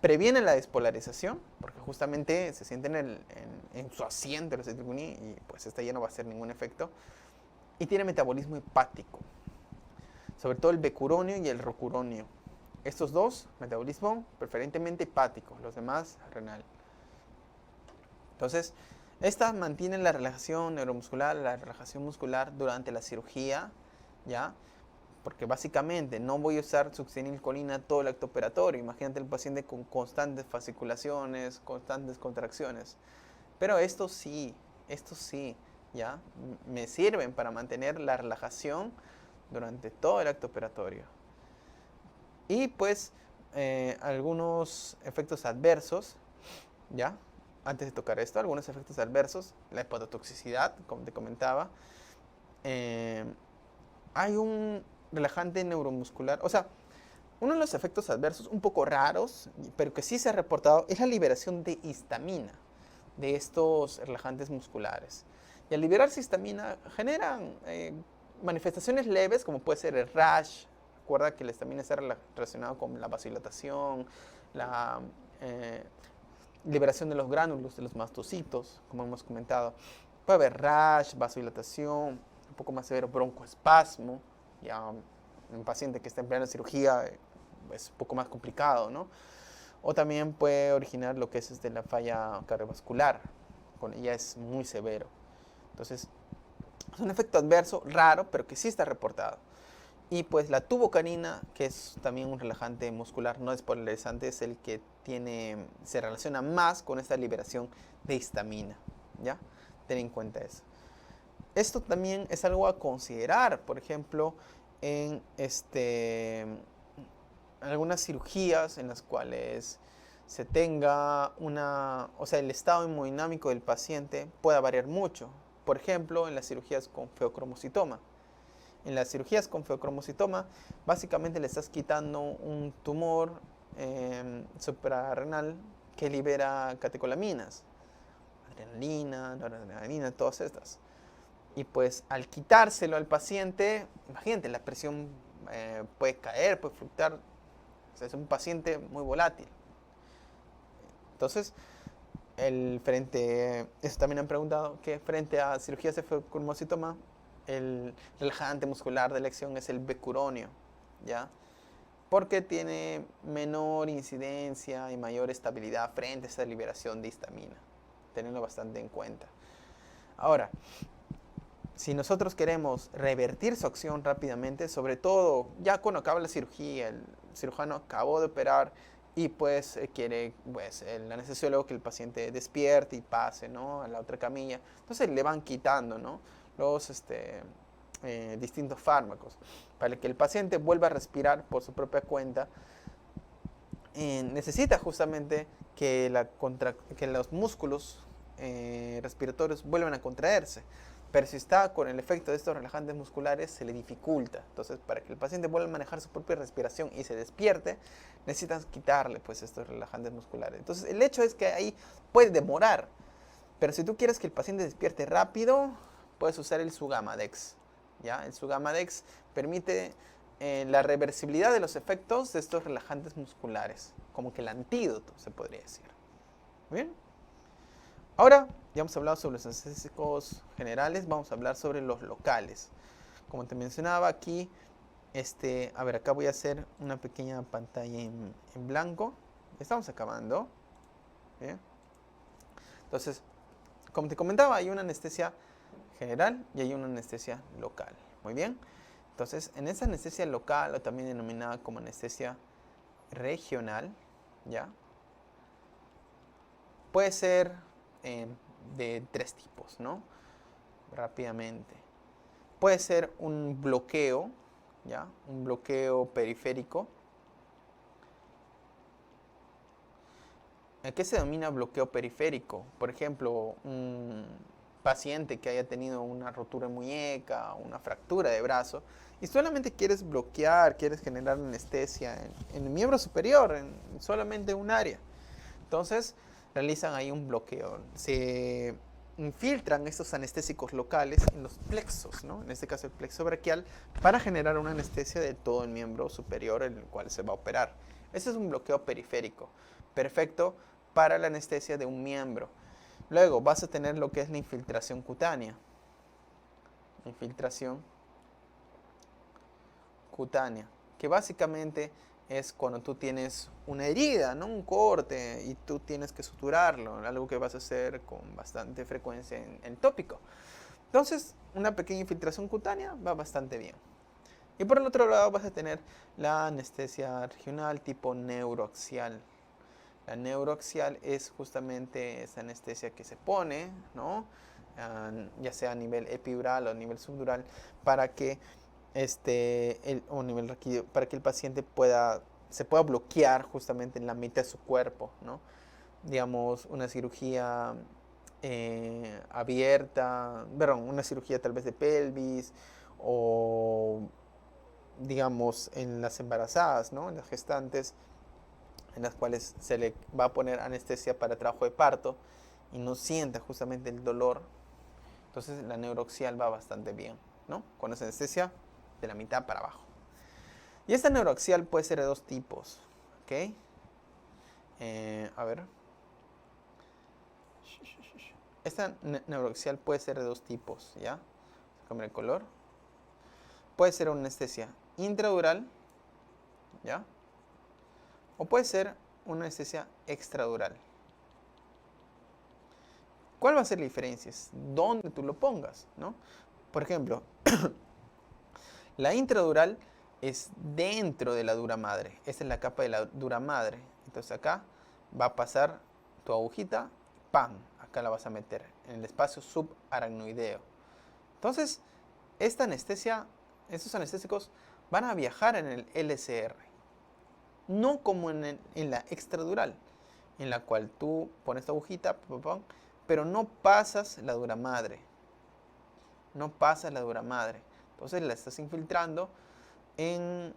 Previene la despolarización, porque justamente se sienten en su asiento la acetilcolina y pues esta ya no va a hacer ningún efecto. Y tiene metabolismo hepático, sobre todo el becuronio y el rocuronio. Estos dos, metabolismo preferentemente hepático, los demás renal. Entonces, esta mantiene la relajación neuromuscular, la relajación muscular durante la cirugía, ¿ya? Porque básicamente no voy a usar succinilcolina todo el acto operatorio. Imagínate el paciente con constantes fasciculaciones, constantes contracciones. Pero estos sí, ¿ya? Me sirven para mantener la relajación durante todo el acto operatorio. Y pues algunos efectos adversos, ¿ya? Antes de tocar esto, algunos efectos adversos, la hepatotoxicidad, como te comentaba. Hay un relajante neuromuscular, o sea, uno de los efectos adversos un poco raros, pero que sí se ha reportado, es la liberación de histamina de estos relajantes musculares. Y al liberarse histamina generan manifestaciones leves, como puede ser el rash. Recuerda que la histamina está relacionada con la vasodilatación, la liberación de los gránulos, de los mastocitos, como hemos comentado. Puede haber rash, vasodilatación, un poco más severo broncoespasmo, ya un paciente que está en plena cirugía, es un poco más complicado, ¿no? O también puede originar lo que es la falla cardiovascular, ya es muy severo. Entonces, es un efecto adverso raro, pero que sí está reportado. Y pues la tubocanina, que es también un relajante muscular no despolarizante, es el que se relaciona más con esta liberación de histamina, ¿ya? Ten en cuenta eso. Esto también es algo a considerar, por ejemplo, en algunas cirugías en las cuales se tenga el estado hemodinámico del paciente pueda variar mucho. Por ejemplo, en las cirugías con feocromocitoma. En las cirugías con feocromocitoma, básicamente le estás quitando un tumor suprarrenal que libera catecolaminas, adrenalina, noradrenalina, todas estas. Y pues al quitárselo al paciente, imagínate, la presión puede caer, puede fluctuar. O sea, es un paciente muy volátil. Entonces, eso también han preguntado, que frente a cirugías de feocromocitoma, el relajante muscular de elección es el becuronio, ¿ya? Porque tiene menor incidencia y mayor estabilidad frente a esta liberación de histamina. Tenerlo bastante en cuenta. Ahora, si nosotros queremos revertir su acción rápidamente, sobre todo ya cuando acaba la cirugía, el cirujano acabó de operar y pues quiere el anestesiólogo que el paciente despierte y pase, ¿no?, a la otra camilla. Entonces le van quitando, ¿no?, los distintos fármacos para que el paciente vuelva a respirar por su propia cuenta. Necesita justamente que los músculos respiratorios vuelvan a contraerse. Pero si está con el efecto de estos relajantes musculares, se le dificulta. Entonces, para que el paciente vuelva a manejar su propia respiración y se despierte, necesitas quitarle pues estos relajantes musculares. Entonces, el hecho es que ahí puede demorar. Pero si tú quieres que el paciente despierte rápido, puedes usar el Sugamadex, ¿ya? El Sugamadex permite la reversibilidad de los efectos de estos relajantes musculares. Como que el antídoto, se podría decir. ¿Bien? Ahora, ya hemos hablado sobre los anestésicos generales, vamos a hablar sobre los locales. Como te mencionaba aquí, acá voy a hacer una pequeña pantalla en blanco. Estamos acabando. ¿Bien? Entonces, como te comentaba, hay una anestesia general y hay una anestesia local. Muy bien. Entonces, en esa anestesia local, o también denominada como anestesia regional, ¿ya?, puede ser de tres tipos, ¿no? Rápidamente. Puede ser un bloqueo, ¿ya?, un bloqueo periférico. ¿Qué se denomina bloqueo periférico? Por ejemplo, un paciente que haya tenido una rotura de muñeca, una fractura de brazo, y solamente quieres bloquear, quieres generar anestesia en el miembro superior, en solamente un área. Entonces, realizan ahí un bloqueo. Se infiltran estos anestésicos locales en los plexos, ¿no?, en este caso el plexo braquial, para generar una anestesia de todo el miembro superior en el cual se va a operar. Ese es un bloqueo periférico, perfecto para la anestesia de un miembro. Luego vas a tener lo que es la infiltración cutánea. Infiltración cutánea, que básicamente es cuando tú tienes una herida, ¿no?, un corte, y tú tienes que suturarlo, algo que vas a hacer con bastante frecuencia en tópico. Entonces, una pequeña infiltración cutánea va bastante bien. Y por el otro lado vas a tener la anestesia regional tipo neuroaxial. La neuroaxial es justamente esa anestesia que se pone, ¿no?, ya sea a nivel epidural o a nivel subdural, para que para que el paciente se pueda bloquear justamente en la mitad de su cuerpo, ¿no? Digamos, una cirugía abierta, una cirugía tal vez de pelvis, o digamos en las embarazadas, ¿no?, en las gestantes, en las cuales se le va a poner anestesia para trabajo de parto y no sienta justamente el dolor. Entonces la neuroaxial va bastante bien, ¿no?, con esa anestesia de la mitad para abajo. Y esta neuroaxial puede ser de dos tipos, ¿ok? A ver. Esta neuroaxial puede ser de dos tipos, ¿ya? Cámara el color. Puede ser una anestesia intradural, ¿ya?, o puede ser una anestesia extradural. ¿Cuál va a ser la diferencia? Es dónde tú lo pongas, ¿no? Por ejemplo, la intradural es dentro de la dura madre. Esta es la capa de la dura madre. Entonces acá va a pasar tu agujita, ¡pam! Acá la vas a meter en el espacio subaracnoideo. Entonces, esta anestesia, estos anestésicos van a viajar en el LCR. No como en la extradural, en la cual tú pones tu agujita, pero no pasas la dura madre. No pasas la dura madre. Entonces la estás infiltrando en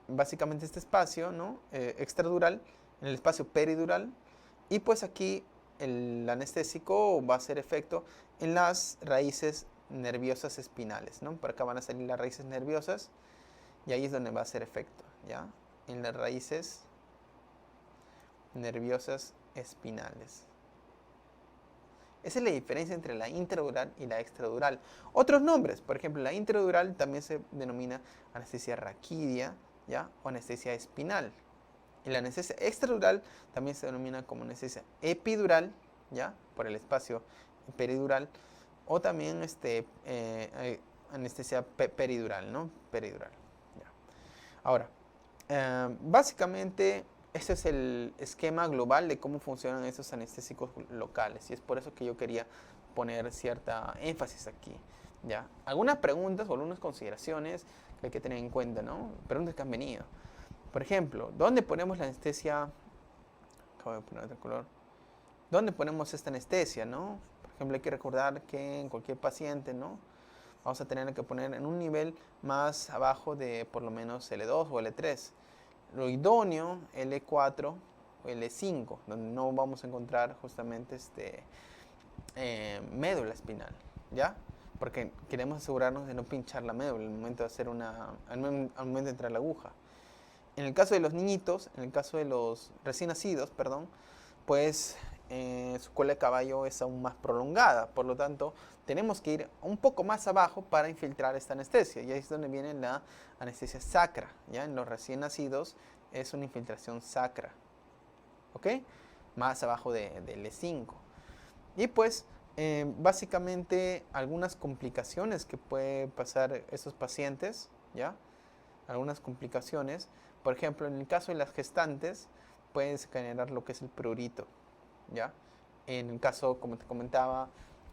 básicamente este espacio, ¿no? Extradural, en el espacio peridural. Y pues aquí el anestésico va a hacer efecto en las raíces nerviosas espinales, ¿no? Por acá van a salir las raíces nerviosas y ahí es donde va a hacer efecto, ¿ya? En las raíces nerviosas espinales. Esa es la diferencia entre la intradural y la extradural. Otros nombres, por ejemplo, la intradural también se denomina anestesia raquídea, ¿ya? O anestesia espinal. Y la anestesia extradural también se denomina como anestesia epidural, ¿ya? Por el espacio peridural, o también anestesia peridural, ¿no? Peridural. ¿Ya? Ahora, básicamente, este es el esquema global de cómo funcionan estos anestésicos locales y es por eso que yo quería poner cierta énfasis aquí. ¿Ya? Algunas preguntas o algunas consideraciones que hay que tener en cuenta, ¿no? Preguntas que han venido. Por ejemplo, ¿dónde ponemos la anestesia? Acabo de poner otro color. ¿Dónde ponemos esta anestesia, no? Por ejemplo, hay que recordar que en cualquier paciente, ¿no? Vamos a tener que poner en un nivel más abajo de por lo menos L2 o L3. Lo idóneo, L4 o L5, donde no vamos a encontrar justamente médula espinal, ¿ya? Porque queremos asegurarnos de no pinchar la médula al momento de hacer al momento de entrar la aguja. En el caso de los niñitos, en el caso de los recién nacidos, perdón, pues su cola de caballo es aún más prolongada, por lo tanto tenemos que ir un poco más abajo para infiltrar esta anestesia, y ahí es donde viene la anestesia sacra, ¿ya? En los recién nacidos es una infiltración sacra, ¿ok? Más abajo de L5. Y pues básicamente algunas complicaciones que puede pasar estos pacientes, ¿ya? Algunas complicaciones, por ejemplo, en el caso de las gestantes, pueden generar lo que es el prurito, ¿ya? En el caso, como te comentaba,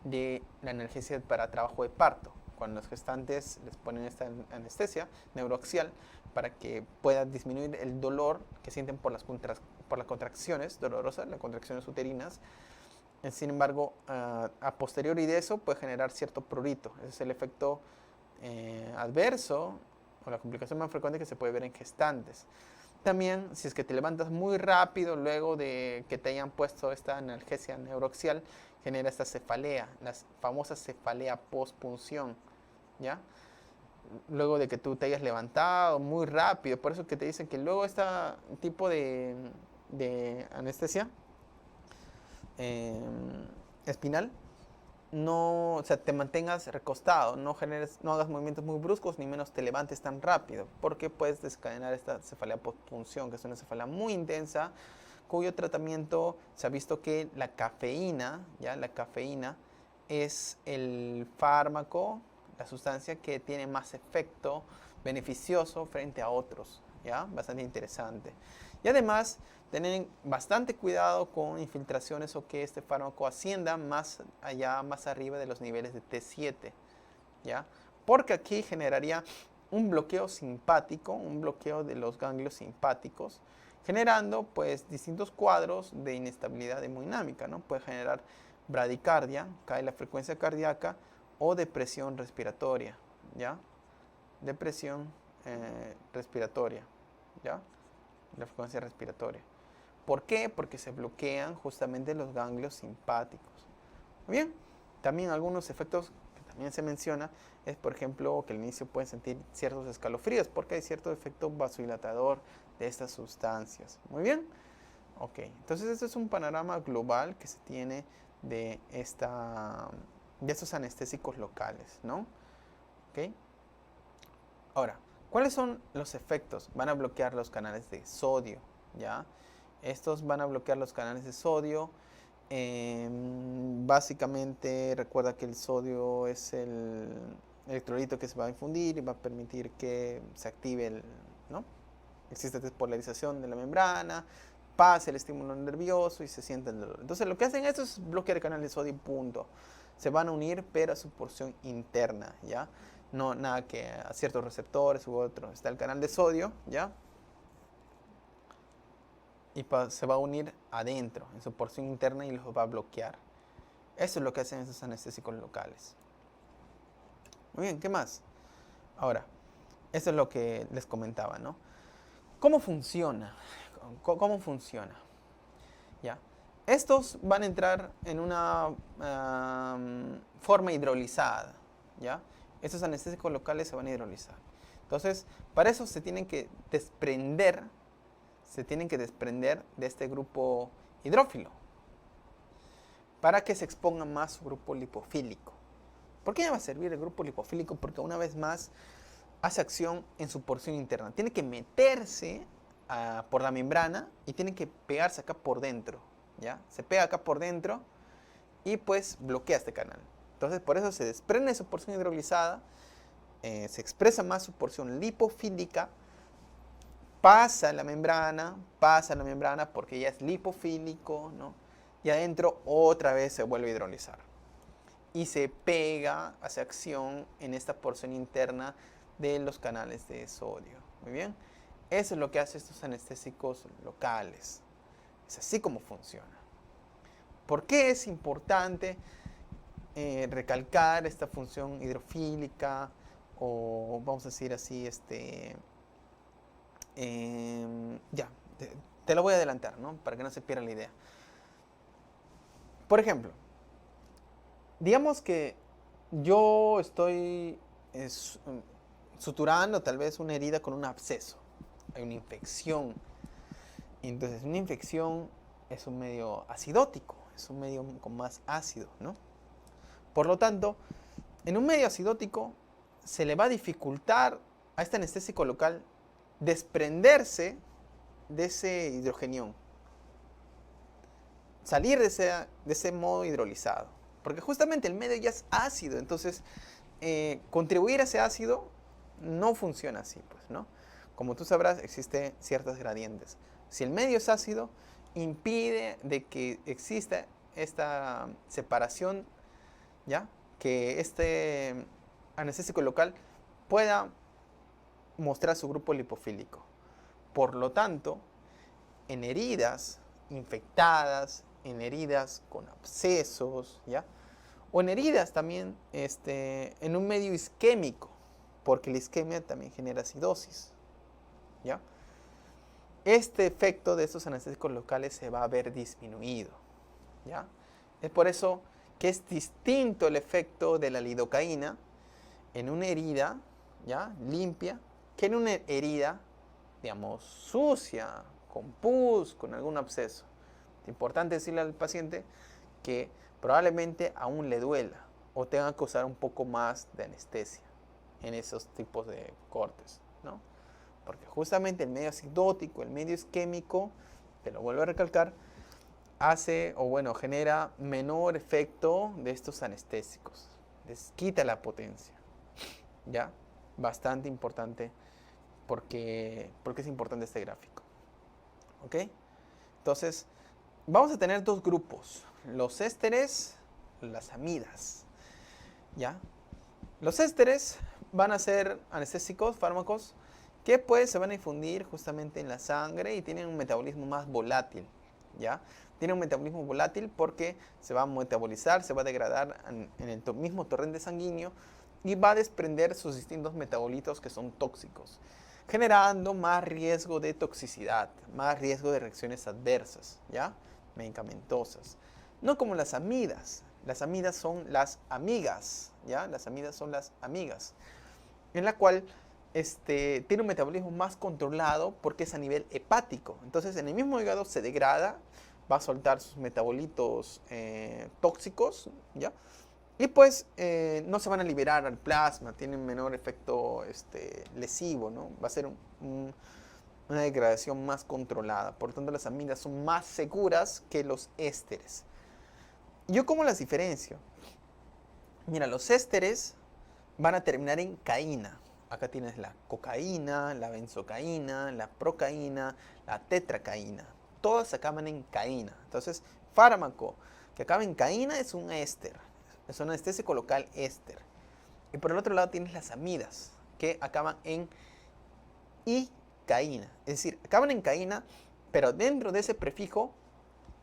de la analgesia para trabajo de parto, cuando las gestantes les ponen esta anestesia neuroaxial para que pueda disminuir el dolor que sienten por las contracciones dolorosas, las contracciones uterinas. Sin embargo, a posteriori de eso puede generar cierto prurito. Ese es el efecto adverso o la complicación más frecuente que se puede ver en gestantes. También, si es que te levantas muy rápido luego de que te hayan puesto esta analgesia neuroaxial, genera esta cefalea, la famosa cefalea postpunción, ¿ya? Luego de que tú te hayas levantado muy rápido, por eso que te dicen que luego este tipo de anestesia espinal, no, o sea, te mantengas recostado, no hagas movimientos muy bruscos, ni menos te levantes tan rápido, porque puedes desencadenar esta cefalea postpunción, que es una cefalea muy intensa, cuyo tratamiento se ha visto que la cafeína, ¿ya? La cafeína es el fármaco, la sustancia que tiene más efecto beneficioso frente a otros, ¿ya? Bastante interesante. Y además, tener bastante cuidado con infiltraciones o que este fármaco ascienda más allá, más arriba de los niveles de T7, ¿ya? Porque aquí generaría un bloqueo simpático, un bloqueo de los ganglios simpáticos, generando pues distintos cuadros de inestabilidad hemodinámica, ¿no? Puede generar bradicardia, cae la frecuencia cardíaca o depresión respiratoria, ¿ya? Depresión respiratoria, ¿ya? La frecuencia respiratoria. ¿Por qué? Porque se bloquean justamente los ganglios simpáticos. Muy bien, también algunos efectos que también se menciona es, por ejemplo, que al inicio pueden sentir ciertos escalofríos porque hay cierto efecto vasodilatador de estas sustancias. Muy bien, ok. Entonces este es un panorama global que se tiene de estos anestésicos locales, ¿no? Ok. Ahora, ¿cuáles son los efectos? Van a bloquear los canales de sodio, ¿ya? Estos van a bloquear los canales de sodio. Básicamente recuerda que el sodio es el electrolito que se va a infundir y va a permitir que se active ¿no? Existe despolarización de la membrana, pasa el estímulo nervioso y se siente el dolor. Entonces lo que hacen estos es bloquear el canal de sodio, punto. Se van a unir pero a su porción interna, ¿ya? No nada que a ciertos receptores u otros. Está el canal de sodio, ¿ya? Y se va a unir adentro, en su porción interna, y los va a bloquear. Eso es lo que hacen esos anestésicos locales. Muy bien, ¿qué más? Ahora, eso es lo que les comentaba, ¿no? ¿Cómo funciona? ¿Cómo funciona? ¿Ya? Estos van a entrar en una forma hidrolizada, ¿ya? Estos anestésicos locales se van a hidrolizar. Entonces, para eso se tienen que desprender de este grupo hidrófilo para que se exponga más su grupo lipofílico. ¿Por qué va a servir el grupo lipofílico? Porque una vez más hace acción en su porción interna. Tiene que meterse por la membrana y tiene que pegarse acá por dentro, ¿ya? Se pega acá por dentro y pues bloquea este canal. Entonces por eso se desprende su porción hidrolizada, se expresa más su porción lipofílica, pasa la membrana porque ya es lipofílico, ¿no? Y adentro otra vez se vuelve a hidrolizar. Y se pega, hace acción en esta porción interna de los canales de sodio. Muy bien. Eso es lo que hacen estos anestésicos locales. Es así como funciona. ¿Por qué es importante recalcar esta función hidrofílica? O vamos a decir así, ya, te lo voy a adelantar, ¿no? Para que no se pierda la idea. Por ejemplo, digamos que yo estoy suturando tal vez una herida con un absceso. Hay una infección. Entonces, una infección es un medio acidótico, es un medio con más ácido, ¿no? Por lo tanto, en un medio acidótico se le va a dificultar a este anestésico local desprenderse de ese hidrogenión, salir de ese modo hidrolizado, porque justamente el medio ya es ácido. Entonces contribuir a ese ácido no funciona así, pues, ¿no? Como tú sabrás, existen ciertas gradientes. Si el medio es ácido, impide de que exista esta separación, ¿ya? Que este anestésico local pueda mostrar su grupo lipofílico. Por lo tanto, en heridas infectadas, en heridas con abscesos, ¿ya? O en heridas también en un medio isquémico, porque la isquemia también genera acidosis, ¿ya? Este efecto de estos anestésicos locales se va a ver disminuido, ¿ya? Es por eso que es distinto el efecto de la lidocaína en una herida, ¿ya? Limpia, que en una herida, digamos, sucia, con pus, con algún absceso. Es importante decirle al paciente que probablemente aún le duela o tenga que usar un poco más de anestesia en esos tipos de cortes, ¿no? Porque justamente el medio acidótico, el medio isquémico, te lo vuelvo a recalcar, genera menor efecto de estos anestésicos. Les quita la potencia, ¿ya? Bastante importante porque es importante este gráfico, ¿ok? Entonces, vamos a tener dos grupos, los ésteres, las amidas, ¿ya? Los ésteres van a ser anestésicos, fármacos, que pues se van a infundir justamente en la sangre y tienen un metabolismo más volátil, ¿ya? Tienen un metabolismo volátil porque se va a metabolizar, se va a degradar en el mismo torrente sanguíneo y va a desprender sus distintos metabolitos que son tóxicos, generando más riesgo de toxicidad, más riesgo de reacciones adversas, ¿ya? Medicamentosas. No como las amidas. Las amidas son las amigas, ¿ya? Las amidas son las amigas, en la cual tiene un metabolismo más controlado porque es a nivel hepático. Entonces, en el mismo hígado se degrada, va a soltar sus metabolitos tóxicos, ¿ya? Y pues no se van a liberar al plasma, tienen menor efecto lesivo, ¿no? Va a ser una degradación más controlada. Por lo tanto, las amidas son más seguras que los ésteres. ¿Yo cómo las diferencio? Mira, los ésteres van a terminar en caína. Acá tienes la cocaína, la benzocaína, la procaína, la tetracaína. Todas acaban en caína. Entonces, fármaco que acaba en caína es un éster. Es un anestésico local éster. Y por el otro lado tienes las amidas, que acaban en icaína. Es decir, acaban en caína, pero dentro de ese prefijo,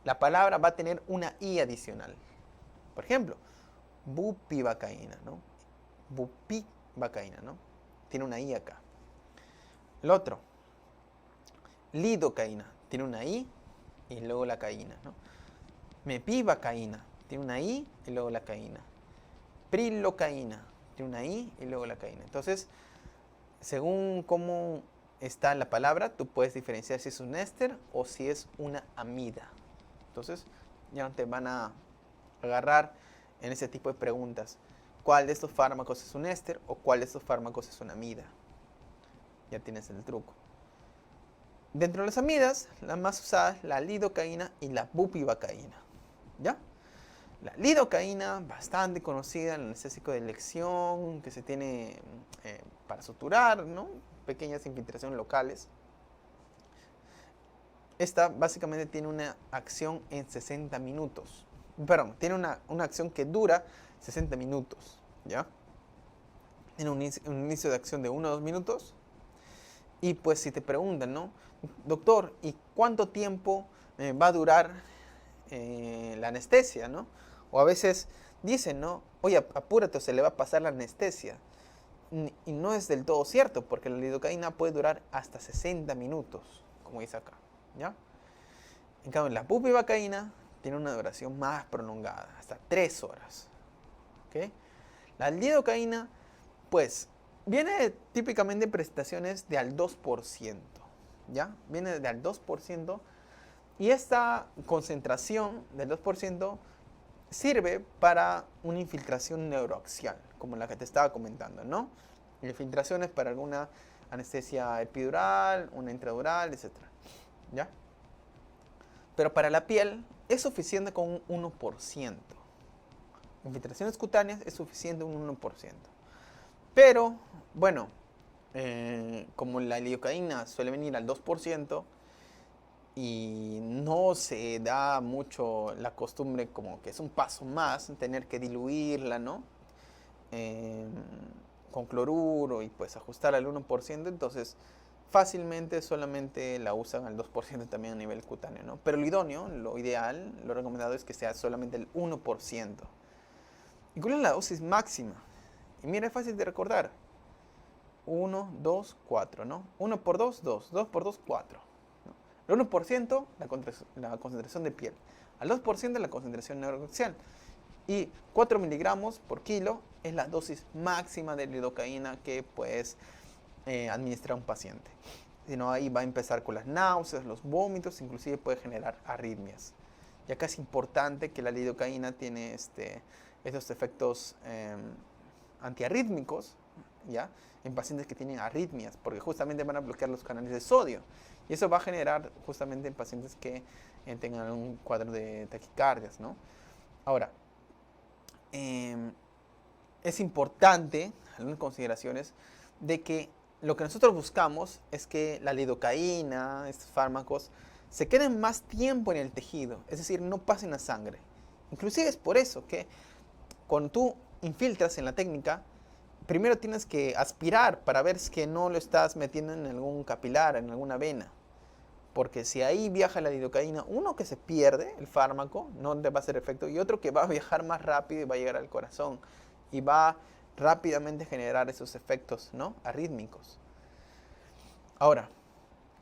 la palabra va a tener una i adicional. Por ejemplo, bupivacaína, ¿no? Bupivacaína, ¿no? Tiene una i acá. El otro, lidocaína, tiene una i y luego la caína, ¿no? Mepivacaína, tiene una i y luego la caína. Prilocaína, tiene una i y luego la caína. Entonces, según cómo está la palabra, tú puedes diferenciar si es un éster o si es una amida. Entonces, ya no te van a agarrar en ese tipo de preguntas. ¿Cuál de estos fármacos es un éster o cuál de estos fármacos es una amida? Ya tienes el truco. Dentro de las amidas, las más usadas, la lidocaína y la bupivacaína. ¿Ya? La lidocaína, bastante conocida, el anestésico de elección que se tiene para suturar, ¿no? Pequeñas infiltraciones locales. Esta básicamente tiene una acción en 60 minutos. Perdón, tiene una acción que dura 60 minutos, ¿ya? Tiene un inicio de acción de 1 o 2 minutos. Y pues si te preguntan, ¿no? Doctor, ¿y cuánto tiempo va a durar la anestesia, ¿no? O a veces dicen, ¿no? Oye, apúrate o se le va a pasar la anestesia. Y no es del todo cierto, porque la lidocaína puede durar hasta 60 minutos, como dice acá, ¿ya? En cambio, la bupivacaína tiene una duración más prolongada, hasta 3 horas, ¿ok? La lidocaína, pues, viene típicamente en presentaciones de al 2%, ¿ya? Viene de al 2%. Y esta concentración del 2% sirve para una infiltración neuroaxial, como la que te estaba comentando, ¿no? Infiltraciones para alguna anestesia epidural, una intradural, etc. ¿Ya? Pero para la piel es suficiente con un 1%. Infiltraciones cutáneas es suficiente un 1%. Pero, bueno, como la lidocaína suele venir al 2%, y no se da mucho la costumbre, como que es un paso más, tener que diluirla, ¿no? Eh, con cloruro y pues ajustar al 1%, entonces fácilmente solamente la usan al 2% también a nivel cutáneo, ¿no? Pero lo idóneo, lo ideal, lo recomendado es que sea solamente el 1%. ¿Y cuál es la dosis máxima? Y mira, es fácil de recordar. 1, 2, 4, ¿no? 1 por 2, 2. 2 por 2, 4. El 1% la concentración de piel, al 2% la concentración neuroaxial y 4 miligramos por kilo es la dosis máxima de lidocaína que puedes administrar a un paciente. Si no, ahí va a empezar con las náuseas, los vómitos, inclusive puede generar arritmias. Y acá es importante que la lidocaína tiene estos efectos antiarrítmicos, ¿ya? En pacientes que tienen arritmias, porque justamente van a bloquear los canales de sodio. Y eso va a generar justamente en pacientes que tengan un cuadro de taquicardias, ¿no? Ahora, es importante, algunas consideraciones, de que lo que nosotros buscamos es que la lidocaína, estos fármacos, se queden más tiempo en el tejido, es decir, no pasen a sangre. Inclusive es por eso que cuando tú infiltras en la técnica, primero tienes que aspirar para ver si que no lo estás metiendo en algún capilar, en alguna vena. Porque si ahí viaja la lidocaína, uno que se pierde el fármaco, no te va a hacer efecto, y otro que va a viajar más rápido y va a llegar al corazón. Y va rápidamente a generar esos efectos, ¿no? Arrítmicos. Ahora,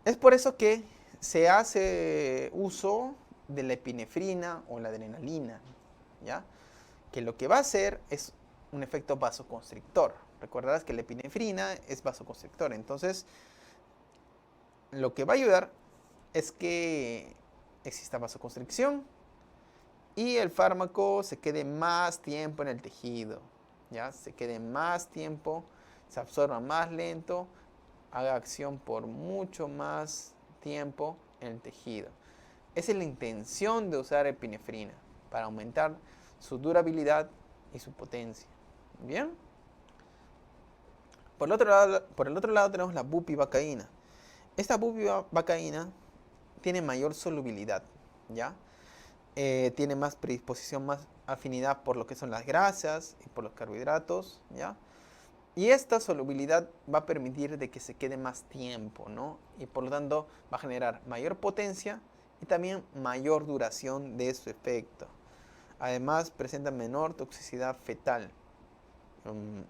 es por eso que se hace uso de la epinefrina o la adrenalina, ¿ya? Que lo que va a hacer es un efecto vasoconstrictor. Recordarás que la epinefrina es vasoconstrictor. Entonces, lo que va a ayudar es que exista vasoconstricción y el fármaco se quede más tiempo en el tejido, ¿ya? Se quede más tiempo, se absorba más lento, haga acción por mucho más tiempo en el tejido. Esa es la intención de usar epinefrina, para aumentar su durabilidad y su potencia. ¿Bien? Por el otro lado tenemos la bupivacaína. Esta bupivacaína tiene mayor solubilidad, ¿ya? Tiene más predisposición, más afinidad por lo que son las grasas y por los carbohidratos, ¿ya? Y esta solubilidad va a permitir de que se quede más tiempo, ¿no? Y por lo tanto va a generar mayor potencia y también mayor duración de su efecto. Además presenta menor toxicidad fetal. Un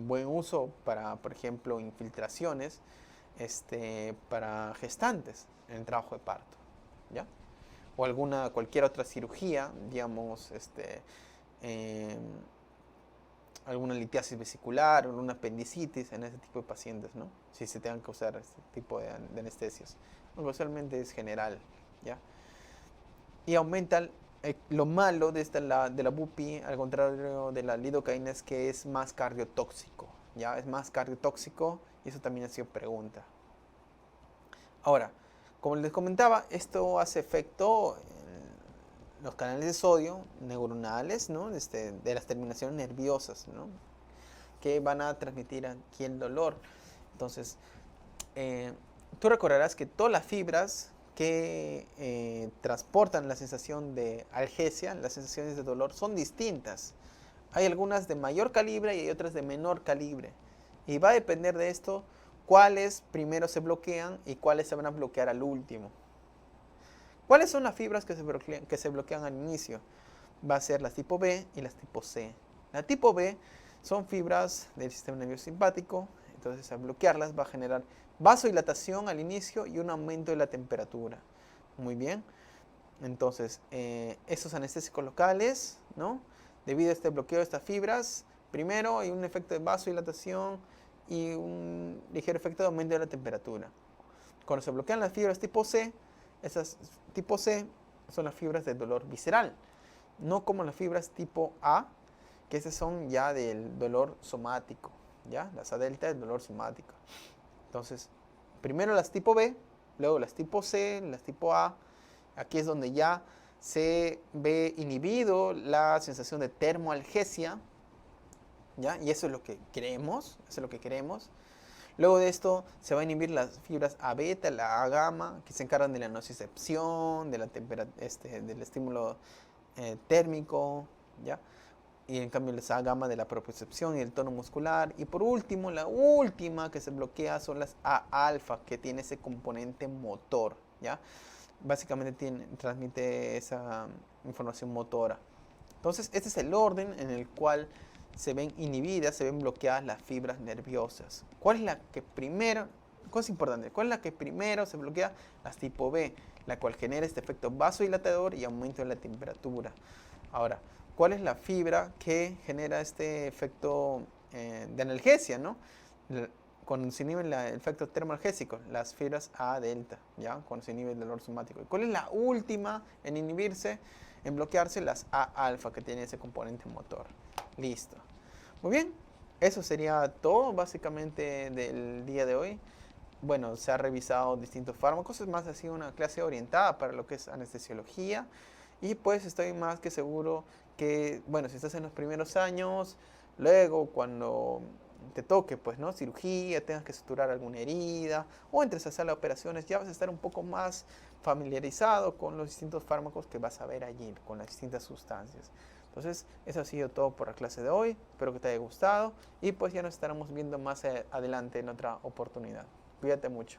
buen uso para, por ejemplo, infiltraciones para gestantes en el trabajo de parto, ¿ya? O cualquier otra cirugía, digamos, alguna litiasis vesicular o una apendicitis en ese tipo de pacientes, ¿no? Si se tengan que usar este tipo de anestesias. Bueno, usualmente es general, ¿ya? Y aumenta lo malo de la bupi, al contrario de la lidocaína, es que es más cardiotóxico, ¿ya? Es más cardiotóxico y eso también ha sido pregunta. Ahora, como les comentaba, esto hace efecto en los canales de sodio neuronales, ¿no? De las terminaciones nerviosas, ¿no? Que van a transmitir aquí el dolor. Entonces, tú recordarás que todas las fibras que transportan la sensación de algesia, las sensaciones de dolor, son distintas. Hay algunas de mayor calibre y hay otras de menor calibre. Y va a depender de esto cuáles primero se bloquean y cuáles se van a bloquear al último. ¿Cuáles son las fibras que se bloquean al inicio? Va a ser las tipo B y las tipo C. La tipo B son fibras del sistema nervioso simpático, entonces al bloquearlas va a generar vasodilatación al inicio y un aumento de la temperatura. Muy bien. Entonces, esos anestésicos locales, ¿no? Debido a este bloqueo de estas fibras, primero hay un efecto de vasodilatación y un ligero efecto de aumento de la temperatura. Cuando se bloquean las fibras tipo C, esas tipo C son las fibras del dolor visceral, no como las fibras tipo A, que esas son ya del dolor somático, ¿ya? Las A delta del dolor somático. Entonces, primero las tipo B, luego las tipo C, las tipo A. Aquí es donde ya se ve inhibido la sensación de termoalgesia, ¿ya? Y eso es lo que queremos, Luego de esto se va a inhibir las fibras A beta, la A gamma, que se encargan de la nocicepción, del estímulo térmico, ¿ya? Y en cambio las A gamma de la propiocepción y el tono muscular. Y por último, la última que se bloquea son las A alfa, que tiene ese componente motor, ¿ya? Básicamente transmite esa información motora. Entonces, este es el orden en el cual se ven inhibidas, se ven bloqueadas las fibras nerviosas. ¿Cuál es la que primero, cosa importante, cuál es la que primero se bloquea? Las tipo B, la cual genera este efecto vasodilatador y aumento de la temperatura. Ahora, ¿cuál es la fibra que genera este efecto de analgesia, ¿no? Cuando se inhibe el efecto termoalgésico, las fibras A delta, ¿ya? Cuando se inhibe el dolor somático. ¿Y cuál es la última en inhibirse, en bloquearse? Las A alfa, que tiene ese componente motor. Listo. Muy bien, eso sería todo básicamente del día de hoy. Bueno, se ha revisado distintos fármacos, es más así una clase orientada para lo que es anestesiología. Y pues estoy más que seguro que, bueno, si estás en los primeros años, luego cuando te toque, pues, ¿no? Cirugía, tengas que suturar alguna herida o entres a sala de operaciones, ya vas a estar un poco más familiarizado con los distintos fármacos que vas a ver allí, con las distintas sustancias. Entonces, eso ha sido todo por la clase de hoy. Espero que te haya gustado y pues ya nos estaremos viendo más adelante en otra oportunidad. Cuídate mucho.